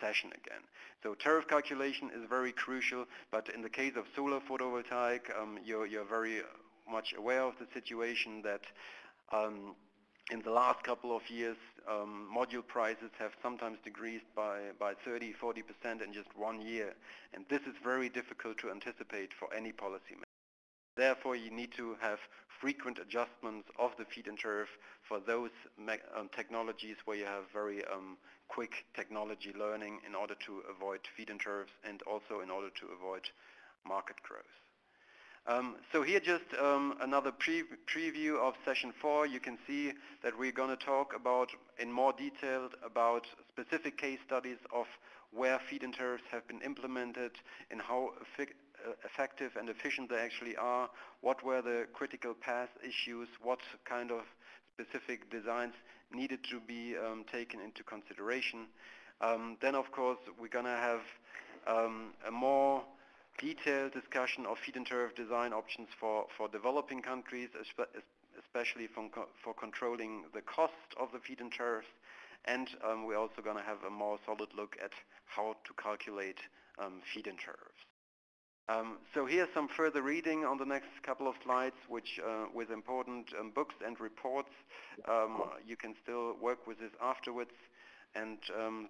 session again. So tariff calculation is very crucial, but in the case of solar photovoltaic, you're very much aware of the situation that in the last couple of years, module prices have sometimes decreased by 30, 40% in just 1 year. And this is very difficult to anticipate for any policymaker. Therefore, you need to have frequent adjustments of the feed-in tariff for those technologies where you have very quick technology learning in order to avoid feed-in tariffs and also in order to avoid market growth. So here just another preview of session 4. You can see that we're going to talk about in more detail about specific case studies of where feed-in tariffs have been implemented and how effective and efficient they actually are, what were the critical path issues, what kind of specific designs needed to be taken into consideration. Then of course we're going to have a more detailed discussion of feed-in tariff design options for developing countries, especially for controlling the cost of the feed-in tariffs. And we're also going to have a more solid look at how to calculate feed-in tariffs. So here's some further reading on the next couple of slides, which with important books and reports. You can still work with this afterwards. And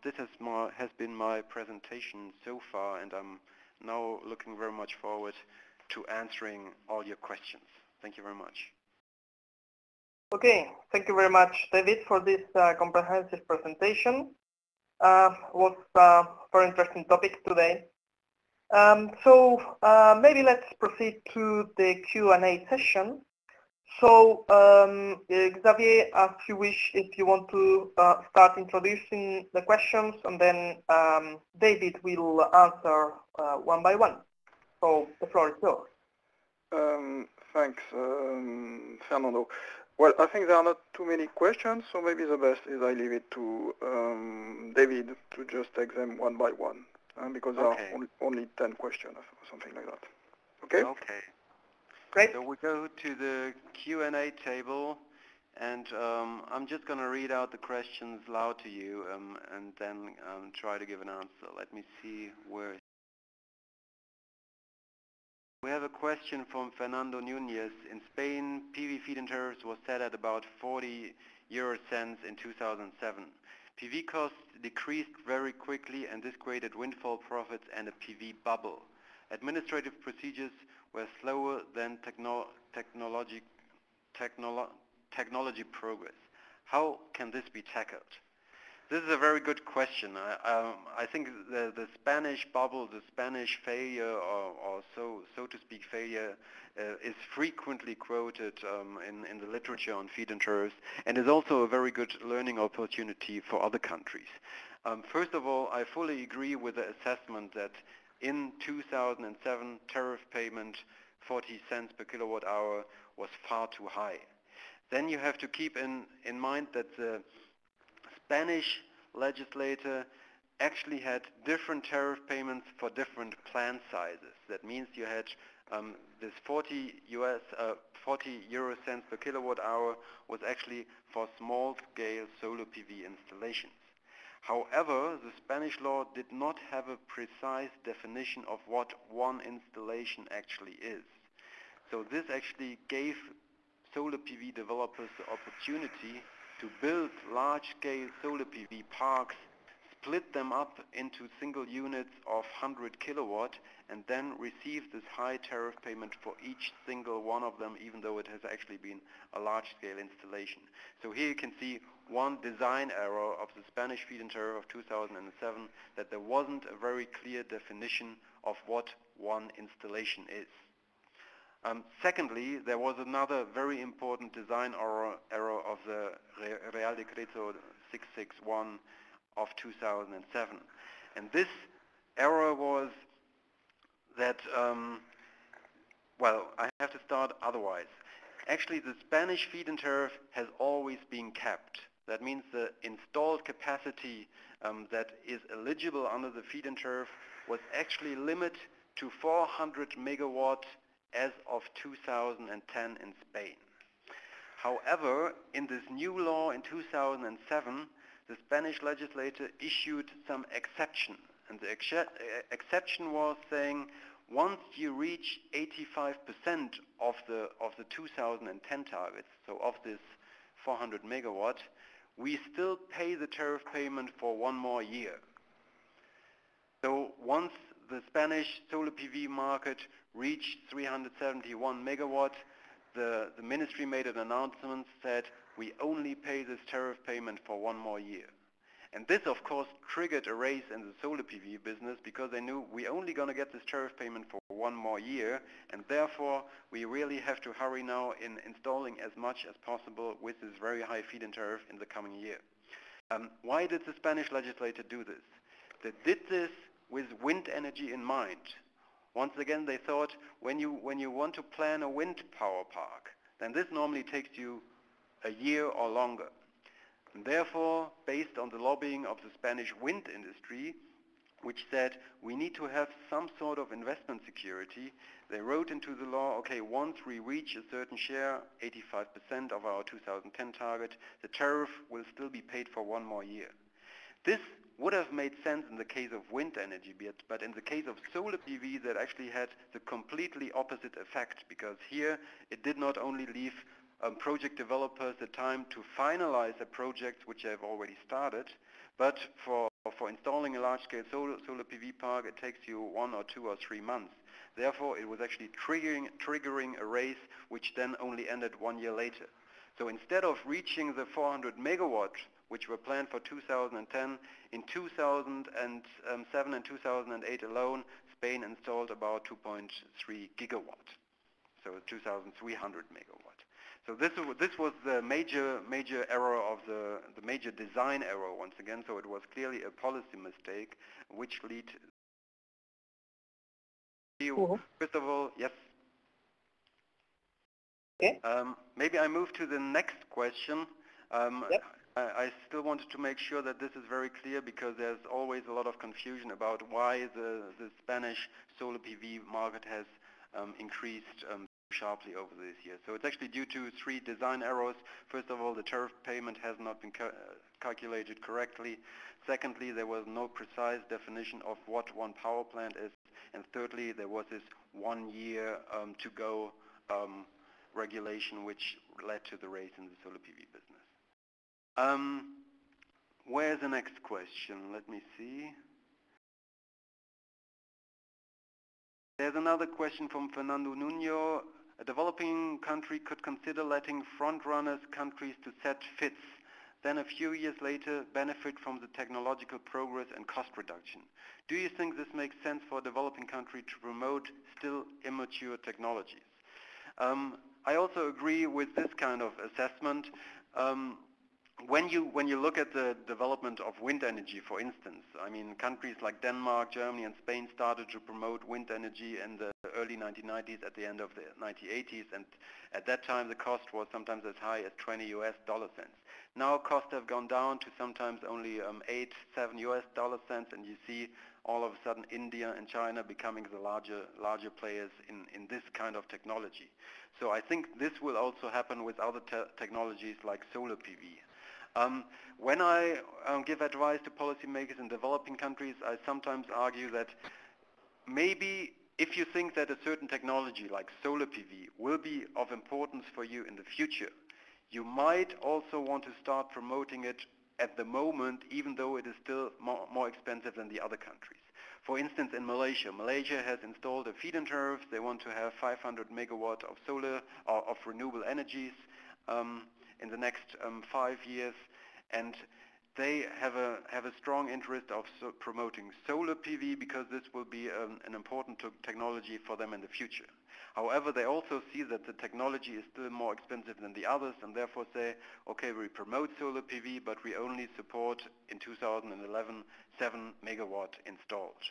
this has been my presentation so far, and I'm now looking very much forward to answering all your questions. Thank you very much. Okay, thank you very much, David, for this comprehensive presentation. Was a very interesting topic today. So maybe let's proceed to the Q&A session. So Xavier, as you wish, if you want to start introducing the questions, and then David will answer one by one. So the floor is yours. Thanks, Fernando. Well, I think there are not too many questions, so maybe the best is I leave it to David to just take them one by one, because there are only 10 questions or something like that. Okay? Okay. Great. So we go to the Q&A table, and I'm just going to read out the questions loud to you and then try to give an answer. Let me see where. We have a question from Fernando Nunez. In Spain, PV feed-in tariffs was set at about 40 euro cents in 2007. PV costs decreased very quickly, and this created windfall profits and a PV bubble. Administrative procedures were slower than technology progress. How can this be tackled? This is a very good question. I think the Spanish bubble, the Spanish failure, or so to speak failure, is frequently quoted in the literature on feed-in tariffs, and is also a very good learning opportunity for other countries. First of all, I fully agree with the assessment that in 2007, tariff payment 40 cents per kilowatt hour was far too high. Then you have to keep in mind that the Spanish legislator actually had different tariff payments for different plant sizes. That means you had this 40 euro cents per kilowatt hour was actually for small-scale solar PV installations. However, the Spanish law did not have a precise definition of what one installation actually is. So this actually gave solar PV developers the opportunity to build large-scale solar PV parks, split them up into single units of 100 kilowatt, and then receive this high tariff payment for each single one of them, even though it has actually been a large-scale installation. So here you can see one design error of the Spanish feed-in tariff of 2007, that there wasn't a very clear definition of what one installation is. Secondly, there was another very important design error of the Real Decreto 661 of 2007. And this error was that, well, I have to start otherwise. Actually, the Spanish feed-in tariff has always been capped. That means the installed capacity that is eligible under the feed-in tariff was actually limited to 400 megawatt as of 2010 in Spain. However, in this new law in 2007, the Spanish legislator issued some exception. And the exception was saying, once you reach 85% of the 2010 targets, so of this 400 megawatt, we still pay the tariff payment for one more year. So once the Spanish solar PV market reached 371 megawatt, the ministry made an announcement, said we only pay this tariff payment for one more year. And this, of course, triggered a race in the solar PV business because they knew we only going to get this tariff payment for one more year, and therefore we really have to hurry now in installing as much as possible with this very high feed-in tariff in the coming year. Why did the Spanish legislator do this? They did this with wind energy in mind. Once again, they thought when you want to plan a wind power park, then this normally takes you a year or longer. And therefore, based on the lobbying of the Spanish wind industry, which said we need to have some sort of investment security, they wrote into the law, okay, once we reach a certain share, 85% of our 2010 target, the tariff will still be paid for one more year. This would have made sense in the case of wind energy, but in the case of solar PV, that actually had the completely opposite effect, because here it did not only leave project developers the time to finalize a project which they have already started, but for installing a large-scale solar PV park, it takes you 1 or 2 or 3 months. Therefore, it was actually triggering a race which then only ended 1 year later. So instead of reaching the 400 megawatts, which were planned for 2010, in 2007 and 2008 alone, Spain installed about 2.3 gigawatt, so 2,300 megawatt. So this was the major error of the major design error once again. So it was clearly a policy mistake, which lead. First of all, yes. Okay. Maybe I move to the next question. Yep. I still wanted to make sure that this is very clear because there's always a lot of confusion about why the Spanish solar PV market has increased sharply over this year. So it's actually due to 3 design errors. First of all, the tariff payment has not been calculated correctly. Secondly, there was no precise definition of what one power plant is. And thirdly, there was this 1 year to go regulation which led to the race in the solar PV business. Where's the next question? Let me see. There's another question from Fernando Nuno. A developing country could consider letting front-runners countries to set FITs, then a few years later benefit from the technological progress and cost reduction. Do you think this makes sense for a developing country to promote still immature technologies? I also agree with this kind of assessment. When you look at the development of wind energy, for instance, I mean, countries like Denmark, Germany, and Spain started to promote wind energy in the early 1990s, at the end of the 1980s, and at that time the cost was sometimes as high as 20 US dollar cents. Now costs have gone down to sometimes only 8, 7 US dollar cents, and you see all of a sudden India and China becoming the larger players in this kind of technology. So I think this will also happen with other technologies like solar PV. When I give advice to policymakers in developing countries, I sometimes argue that maybe if you think that a certain technology like solar PV will be of importance for you in the future, you might also want to start promoting it at the moment, even though it is still more expensive than the other countries. For instance, in Malaysia has installed a feed-in tariff. They want to have 500 megawatt of solar or of renewable energies in the next 5 years, and they have a strong interest of promoting solar PV because this will be an important technology for them in the future. However, they also see that the technology is still more expensive than the others, and therefore say, okay, we promote solar PV, but we only support in 2011 7 megawatt installed.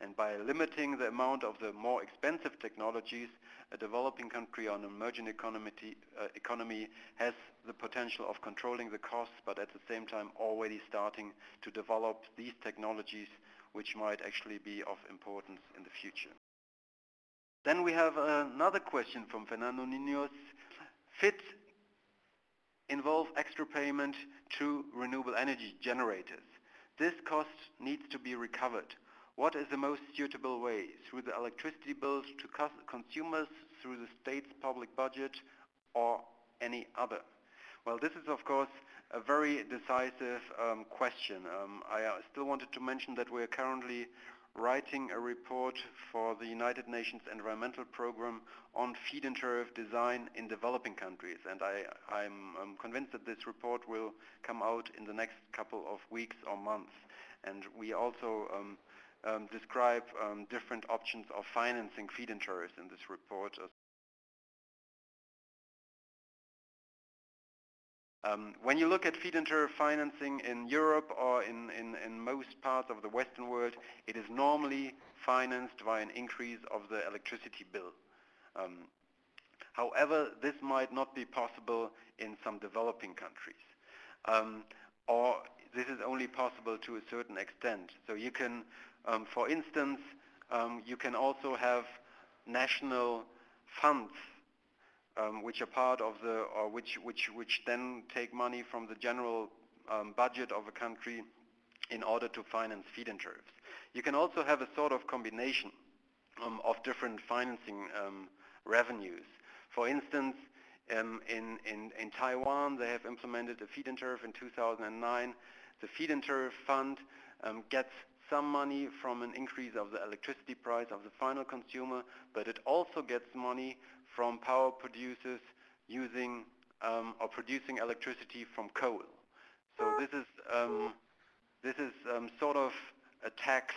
And by limiting the amount of the more expensive technologies, a developing country or an emerging economy has the potential of controlling the costs, but at the same time already starting to develop these technologies which might actually be of importance in the future. Then we have another question from Fernando Niños. FIT involve extra payment to renewable energy generators. This cost needs to be recovered. What is the most suitable way? Through the electricity bills to consumers, through the state's public budget, or any other? Well, this is of course a very decisive question. I still wanted to mention that we are currently writing a report for the United Nations Environmental Program on feed-in tariff design in developing countries, and I'm convinced that this report will come out in the next couple of weeks or months. And we also describe different options of financing feed-in tariffs in this report. When you look at feed-in tariff financing in Europe or in most parts of the Western world, it is normally financed by an increase of the electricity bill. However, this might not be possible in some developing countries. Or this is only possible to a certain extent. So you can, for instance, you can also have national funds which are part of the, or which then take money from the general budget of a country in order to finance feed-in tariffs. You can also have a sort of combination of different financing revenues. For instance, in Taiwan, they have implemented a feed-in tariff in 2009. The feed-in tariff fund gets some money from an increase of the electricity price of the final consumer, but it also gets money from power producers using or producing electricity from coal. So this is sort of a tax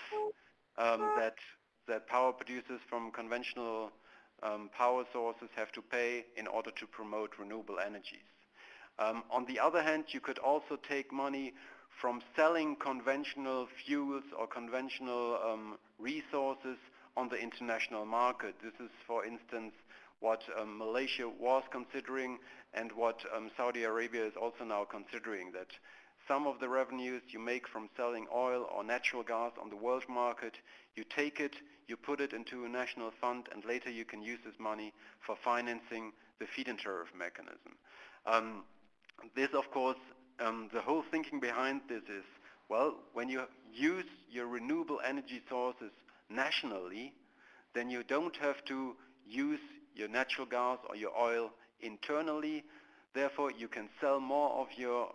that power producers from conventional power sources have to pay in order to promote renewable energies. On the other hand, you could also take money from selling conventional fuels or conventional resources on the international market. This is, for instance, what Malaysia was considering and what Saudi Arabia is also now considering, that some of the revenues you make from selling oil or natural gas on the world market, you take it, you put it into a national fund, and later you can use this money for financing the feed-in tariff mechanism. This, of course, the whole thinking behind this is, well, when you use your renewable energy sources nationally, then you don't have to use your natural gas or your oil internally. Therefore, you can sell more of your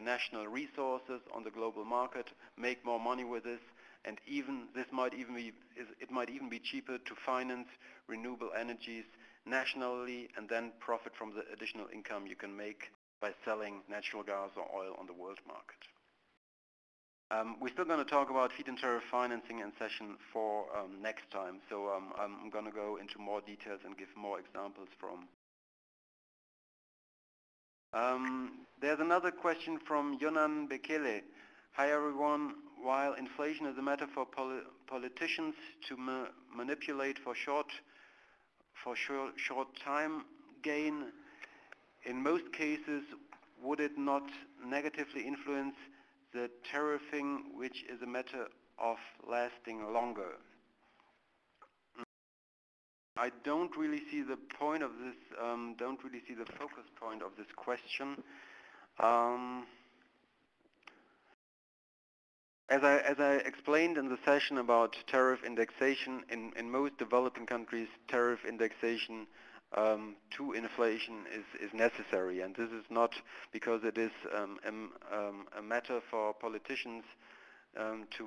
national resources on the global market, make more money with this, and it might even be cheaper to finance renewable energies nationally and then profit from the additional income you can make by selling natural gas or oil on the world market. We're still going to talk about feed-in tariff financing in session 4 next time, so I'm going to go into more details and give more examples from. There's another question from Yonan Bekele. Hi everyone. While inflation is a matter for politicians to manipulate for short time gain, in most cases, would it not negatively influence the tariffing, which is a matter of lasting longer? I don't really see the point of this, don't really see the focus point of this question. As I explained in the session about tariff indexation, in most developing countries, tariff indexation to inflation is necessary, and this is not because it is a matter for politicians to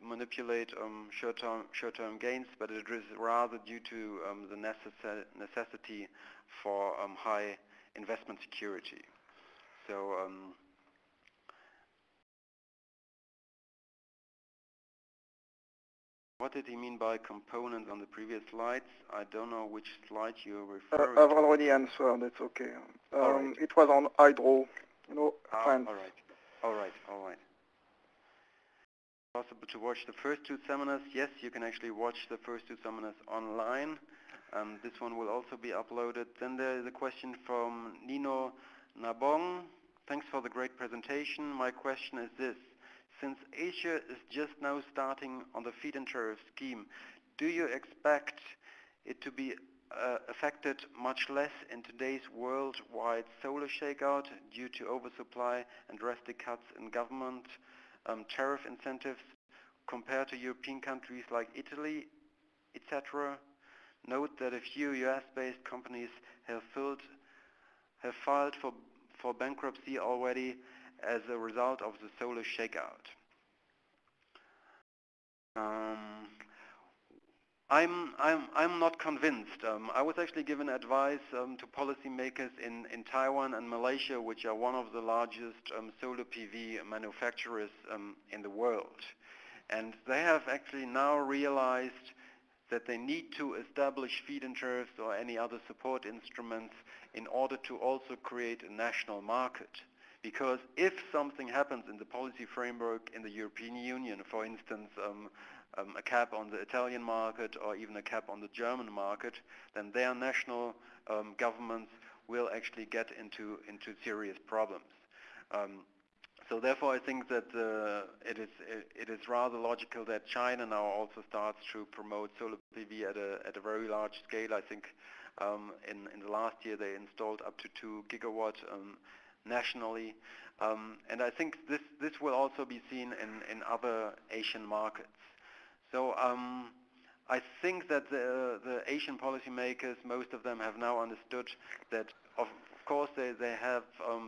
manipulate short-term gains, but it is rather due to the necessity for high investment security. So what did he mean by components on the previous slides? I don't know which slide you're referring to. I've already answered, it's okay. Right. It was on hydro, France. All right. Possible to watch the first 2 seminars? Yes, you can actually watch the first 2 seminars online. This one will also be uploaded. Then there is a question from Nino Nabong. Thanks for the great presentation. My question is this. Since Asia is just now starting on the feed-in tariff scheme, do you expect it to be affected much less in today's worldwide solar shakeout due to oversupply and drastic cuts in government tariff incentives compared to European countries like Italy, etc. Note that a few US-based companies have filed for bankruptcy already as a result of the solar shakeout. I'm not convinced. I was actually given advice to policymakers in Taiwan and Malaysia, which are one of the largest solar PV manufacturers in the world. And they have actually now realized that they need to establish feed-in tariffs or any other support instruments in order to also create a national market. Because if something happens in the policy framework in the European Union, for instance, a cap on the Italian market or even a cap on the German market, then their national governments will actually get into serious problems. So therefore I think that it is rather logical that China now also starts to promote solar PV at a very large scale. I think in the last year they installed up to 2 gigawatts nationally. And I think this will also be seen in other Asian markets. So I think that the Asian policymakers, most of them have now understood that of course they have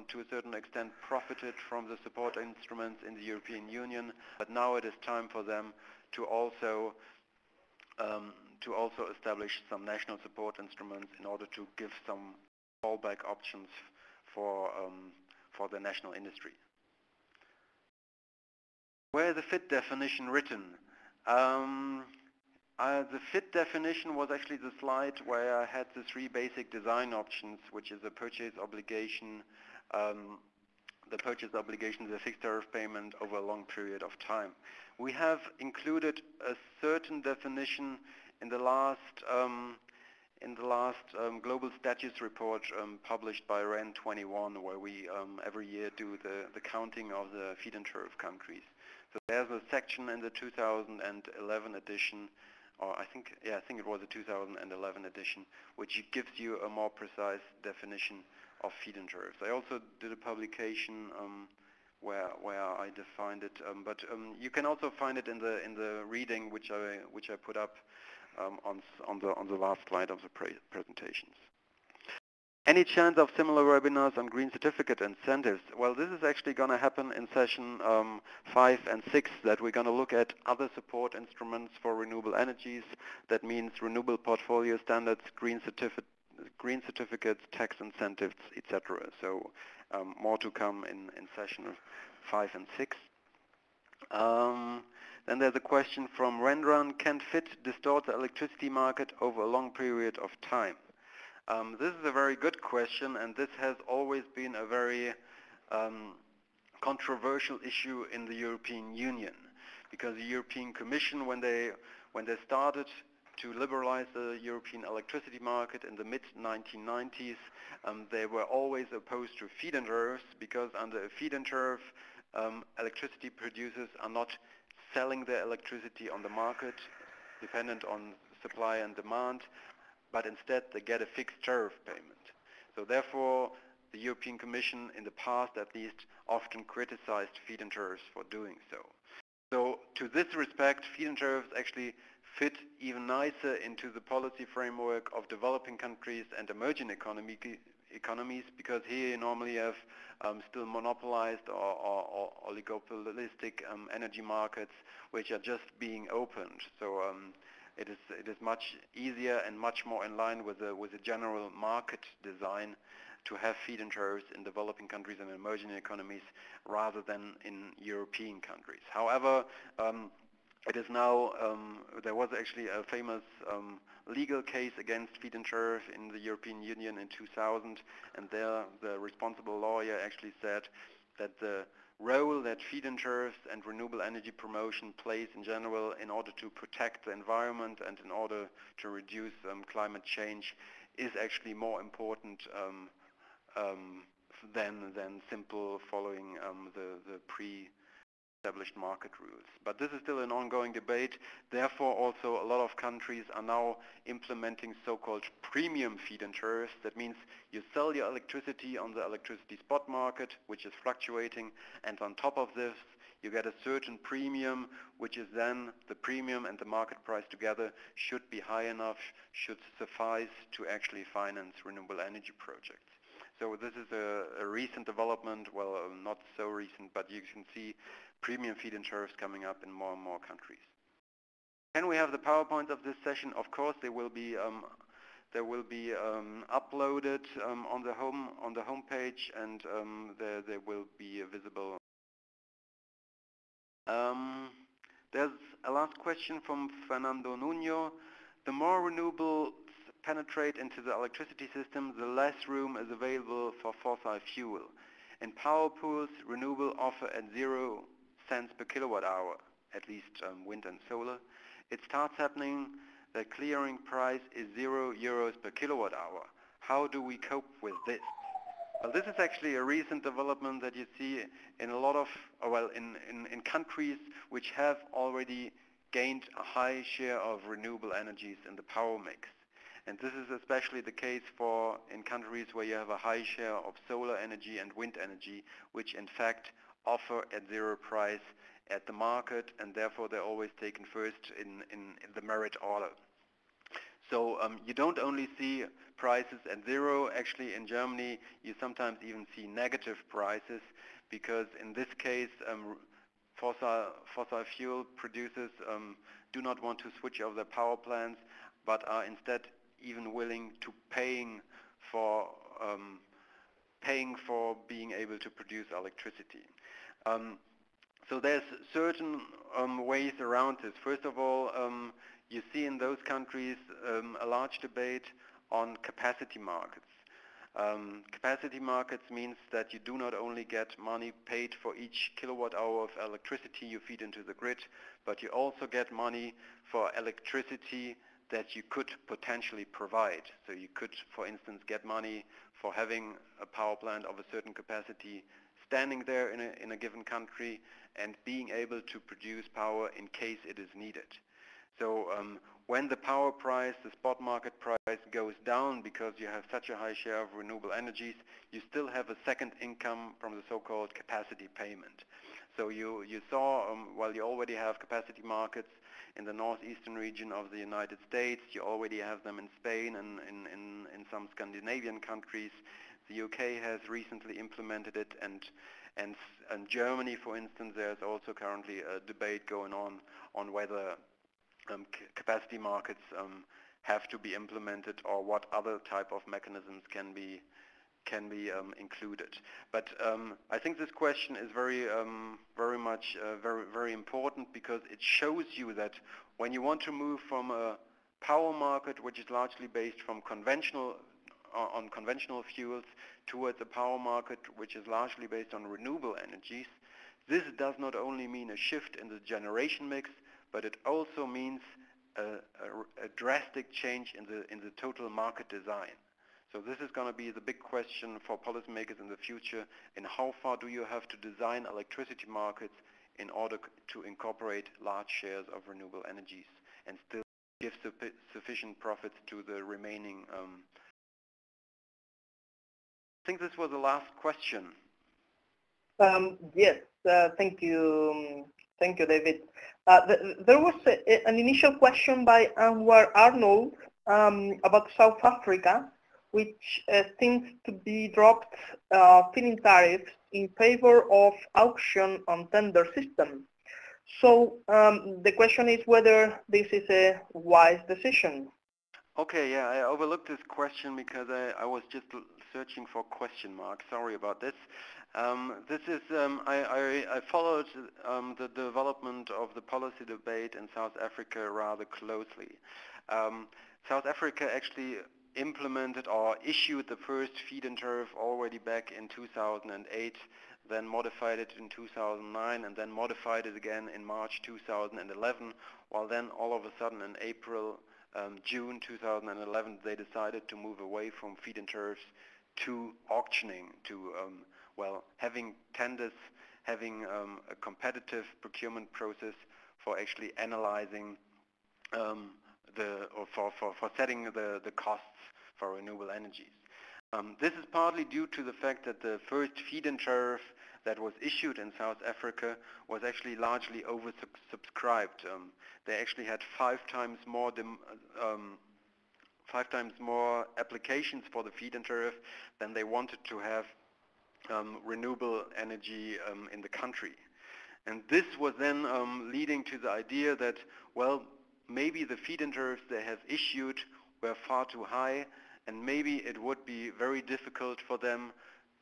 to a certain extent profited from the support instruments in the European Union, but now it is time for them to also establish some national support instruments in order to give some fallback options for the national industry. Where is the fit definition written? The fit definition was actually the slide where I had the 3 basic design options, which is the purchase obligation, the fixed tariff payment over a long period of time. We have included a certain definition in the last global status report published by REN 21, where we every year do the counting of the feed-in tariff countries. So there's a section in the 2011 edition, or I think it was the 2011 edition, which gives you a more precise definition of feed-in tariffs. I also did a publication where I defined it, but you can also find it in the reading which I put up on the last slide of the presentations. Any chance of similar webinars on green certificate incentives? Well, this is actually going to happen in session 5 and 6, that we're going to look at other support instruments for renewable energies. That means renewable portfolio standards, green certificates, tax incentives, etc. So more to come in session 5 and 6. Then there's a question from Rendran: can FIT distort the electricity market over a long period of time? This is a very good question, and this has always been a very controversial issue in the European Union, because the European Commission, when they started to liberalize the European electricity market in the mid-1990s, they were always opposed to feed-in tariffs, because under a feed-in tariff, electricity producers are not selling their electricity on the market, dependent on supply and demand, but instead they get a fixed tariff payment. So therefore, the European Commission, in the past at least, often criticized feed-in tariffs for doing so. So to this respect, feed-in tariffs actually fit even nicer into the policy framework of developing countries and emerging economies, because here you normally have still monopolized or oligopolistic energy markets which are just being opened. So it is much easier and much more in line with the general market design to have feed-in tariffs in developing countries and emerging economies rather than in European countries. However, it is now, there was actually a famous legal case against feed-in tariff in the European Union in 2000, and there the responsible lawyer actually said that the role that feed-in tariffs and renewable energy promotion plays in general in order to protect the environment and in order to reduce climate change is actually more important than simple following the established market rules. But this is still an ongoing debate. Therefore, also a lot of countries are now implementing so-called premium feed-in tariffs. That means you sell your electricity on the electricity spot market, which is fluctuating, and on top of this, you get a certain premium, which is then the premium and the market price together should be high enough, should suffice to actually finance renewable energy projects. So this is a recent development, well, not so recent, but you can see premium feed-in tariffs coming up in more and more countries. Can we have the PowerPoint of this session? Of course, they will be uploaded on the homepage, and they will be visible. There's a last question from Fernando Nuno. The more renewables penetrate into the electricity system, the less room is available for fossil fuel. In power pools, renewable offer at 0 cents per kilowatt hour, at least wind and solar. It starts happening, the clearing price is €0 per kilowatt hour. How do we cope with this? Well, this is actually a recent development that you see in a lot of, in countries which have already gained a high share of renewable energies in the power mix. And this is especially the case in countries where you have a high share of solar energy and wind energy, which in fact offer at zero price at the market, and therefore they're always taken first in the merit order. So you don't only see prices at zero. Actually, in Germany, you sometimes even see negative prices, because in this case, fossil fuel producers do not want to switch off their power plants, but are instead even willing to paying for being able to produce electricity. So there's certain ways around this. First of all, you see in those countries a large debate on capacity markets. Capacity markets means that you do not only get money paid for each kilowatt hour of electricity you feed into the grid, but you also get money for electricity that you could potentially provide. So you could, for instance, get money for having a power plant of a certain capacity standing there in a given country and being able to produce power in case it is needed. So when the power price, the spot market price goes down because you have such a high share of renewable energies, you still have a second income from the so-called capacity payment. So you saw, while you already have capacity markets in the northeastern region of the United States, you already have them in Spain and in some Scandinavian countries. The UK has recently implemented it, and Germany, for instance, there's also currently a debate going on whether capacity markets have to be implemented, or what other type of mechanisms can be included. But I think this question is very important, because it shows you that when you want to move from a power market which is largely based on conventional fuels towards a power market which is largely based on renewable energies, this does not only mean a shift in the generation mix, but it also means a drastic change in the total market design. So this is going to be the big question for policymakers in the future: in how far do you have to design electricity markets in order to incorporate large shares of renewable energies and still give sufficient profits to the remaining. I think this was the last question. Yes, thank you. Thank you, David. There was an initial question by Anwar Arnold about South Africa, which seems to be dropped feed-in tariffs in favor of auction on tender system. So the question is whether this is a wise decision. Okay, yeah, I overlooked this question because I was just searching for question marks. Sorry about this. This is, I followed the development of the policy debate in South Africa rather closely. South Africa actually implemented or issued the first feed-in tariff already back in 2008, then modified it in 2009, and then modified it again in March 2011, while then all of a sudden in June 2011, they decided to move away from feed-in tariffs to auctioning, to having tenders having a competitive procurement process for actually analyzing for setting the costs for renewable energies. This is partly due to the fact that the first feed-in tariff that was issued in South Africa was actually largely oversubscribed. They actually had 5 times more applications for the feed-in tariff than they wanted to have renewable energy in the country. And this was then leading to the idea that, well, maybe the feed-in tariffs they have issued were far too high, and maybe it would be very difficult for them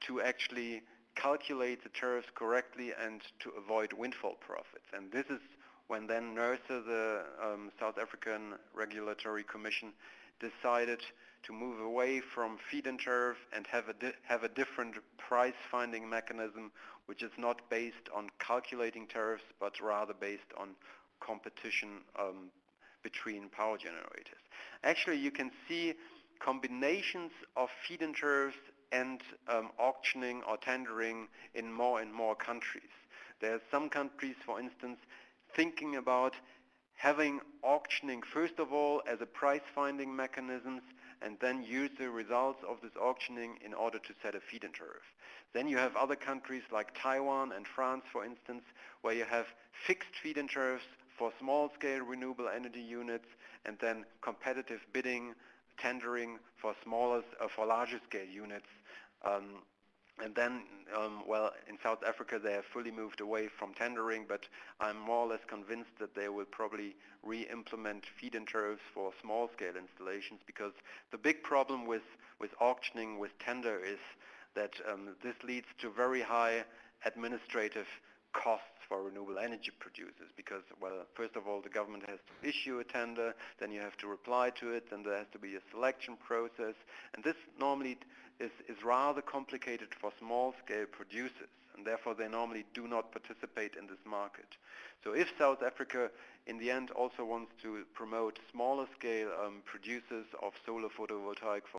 to actually calculate the tariffs correctly and to avoid windfall profits. And this is when then NERSA, the South African Regulatory Commission, decided to move away from feed-in tariff and have a different price-finding mechanism, which is not based on calculating tariffs, but rather based on competition between power generators. Actually, you can see combinations of feed-in tariffs and auctioning or tendering in more and more countries. There are some countries, for instance, thinking about having auctioning first of all as a price-finding mechanism, and then use the results of this auctioning in order to set a feed-in tariff. Then you have other countries like Taiwan and France, for instance, where you have fixed feed-in tariffs for small-scale renewable energy units, and then competitive bidding, tendering for larger-scale units. And then, well, in South Africa they have fully moved away from tendering, but I'm more or less convinced that they will probably re-implement feed-in tariffs for small-scale installations, because the big problem with auctioning, with tender, is that this leads to very high administrative costs for renewable energy producers, because, well, first of all, the government has to issue a tender, then you have to reply to it, then there has to be a selection process, and this normally is rather complicated for small-scale producers, and therefore they normally do not participate in this market. So if South Africa in the end also wants to promote smaller-scale producers of solar photovoltaic for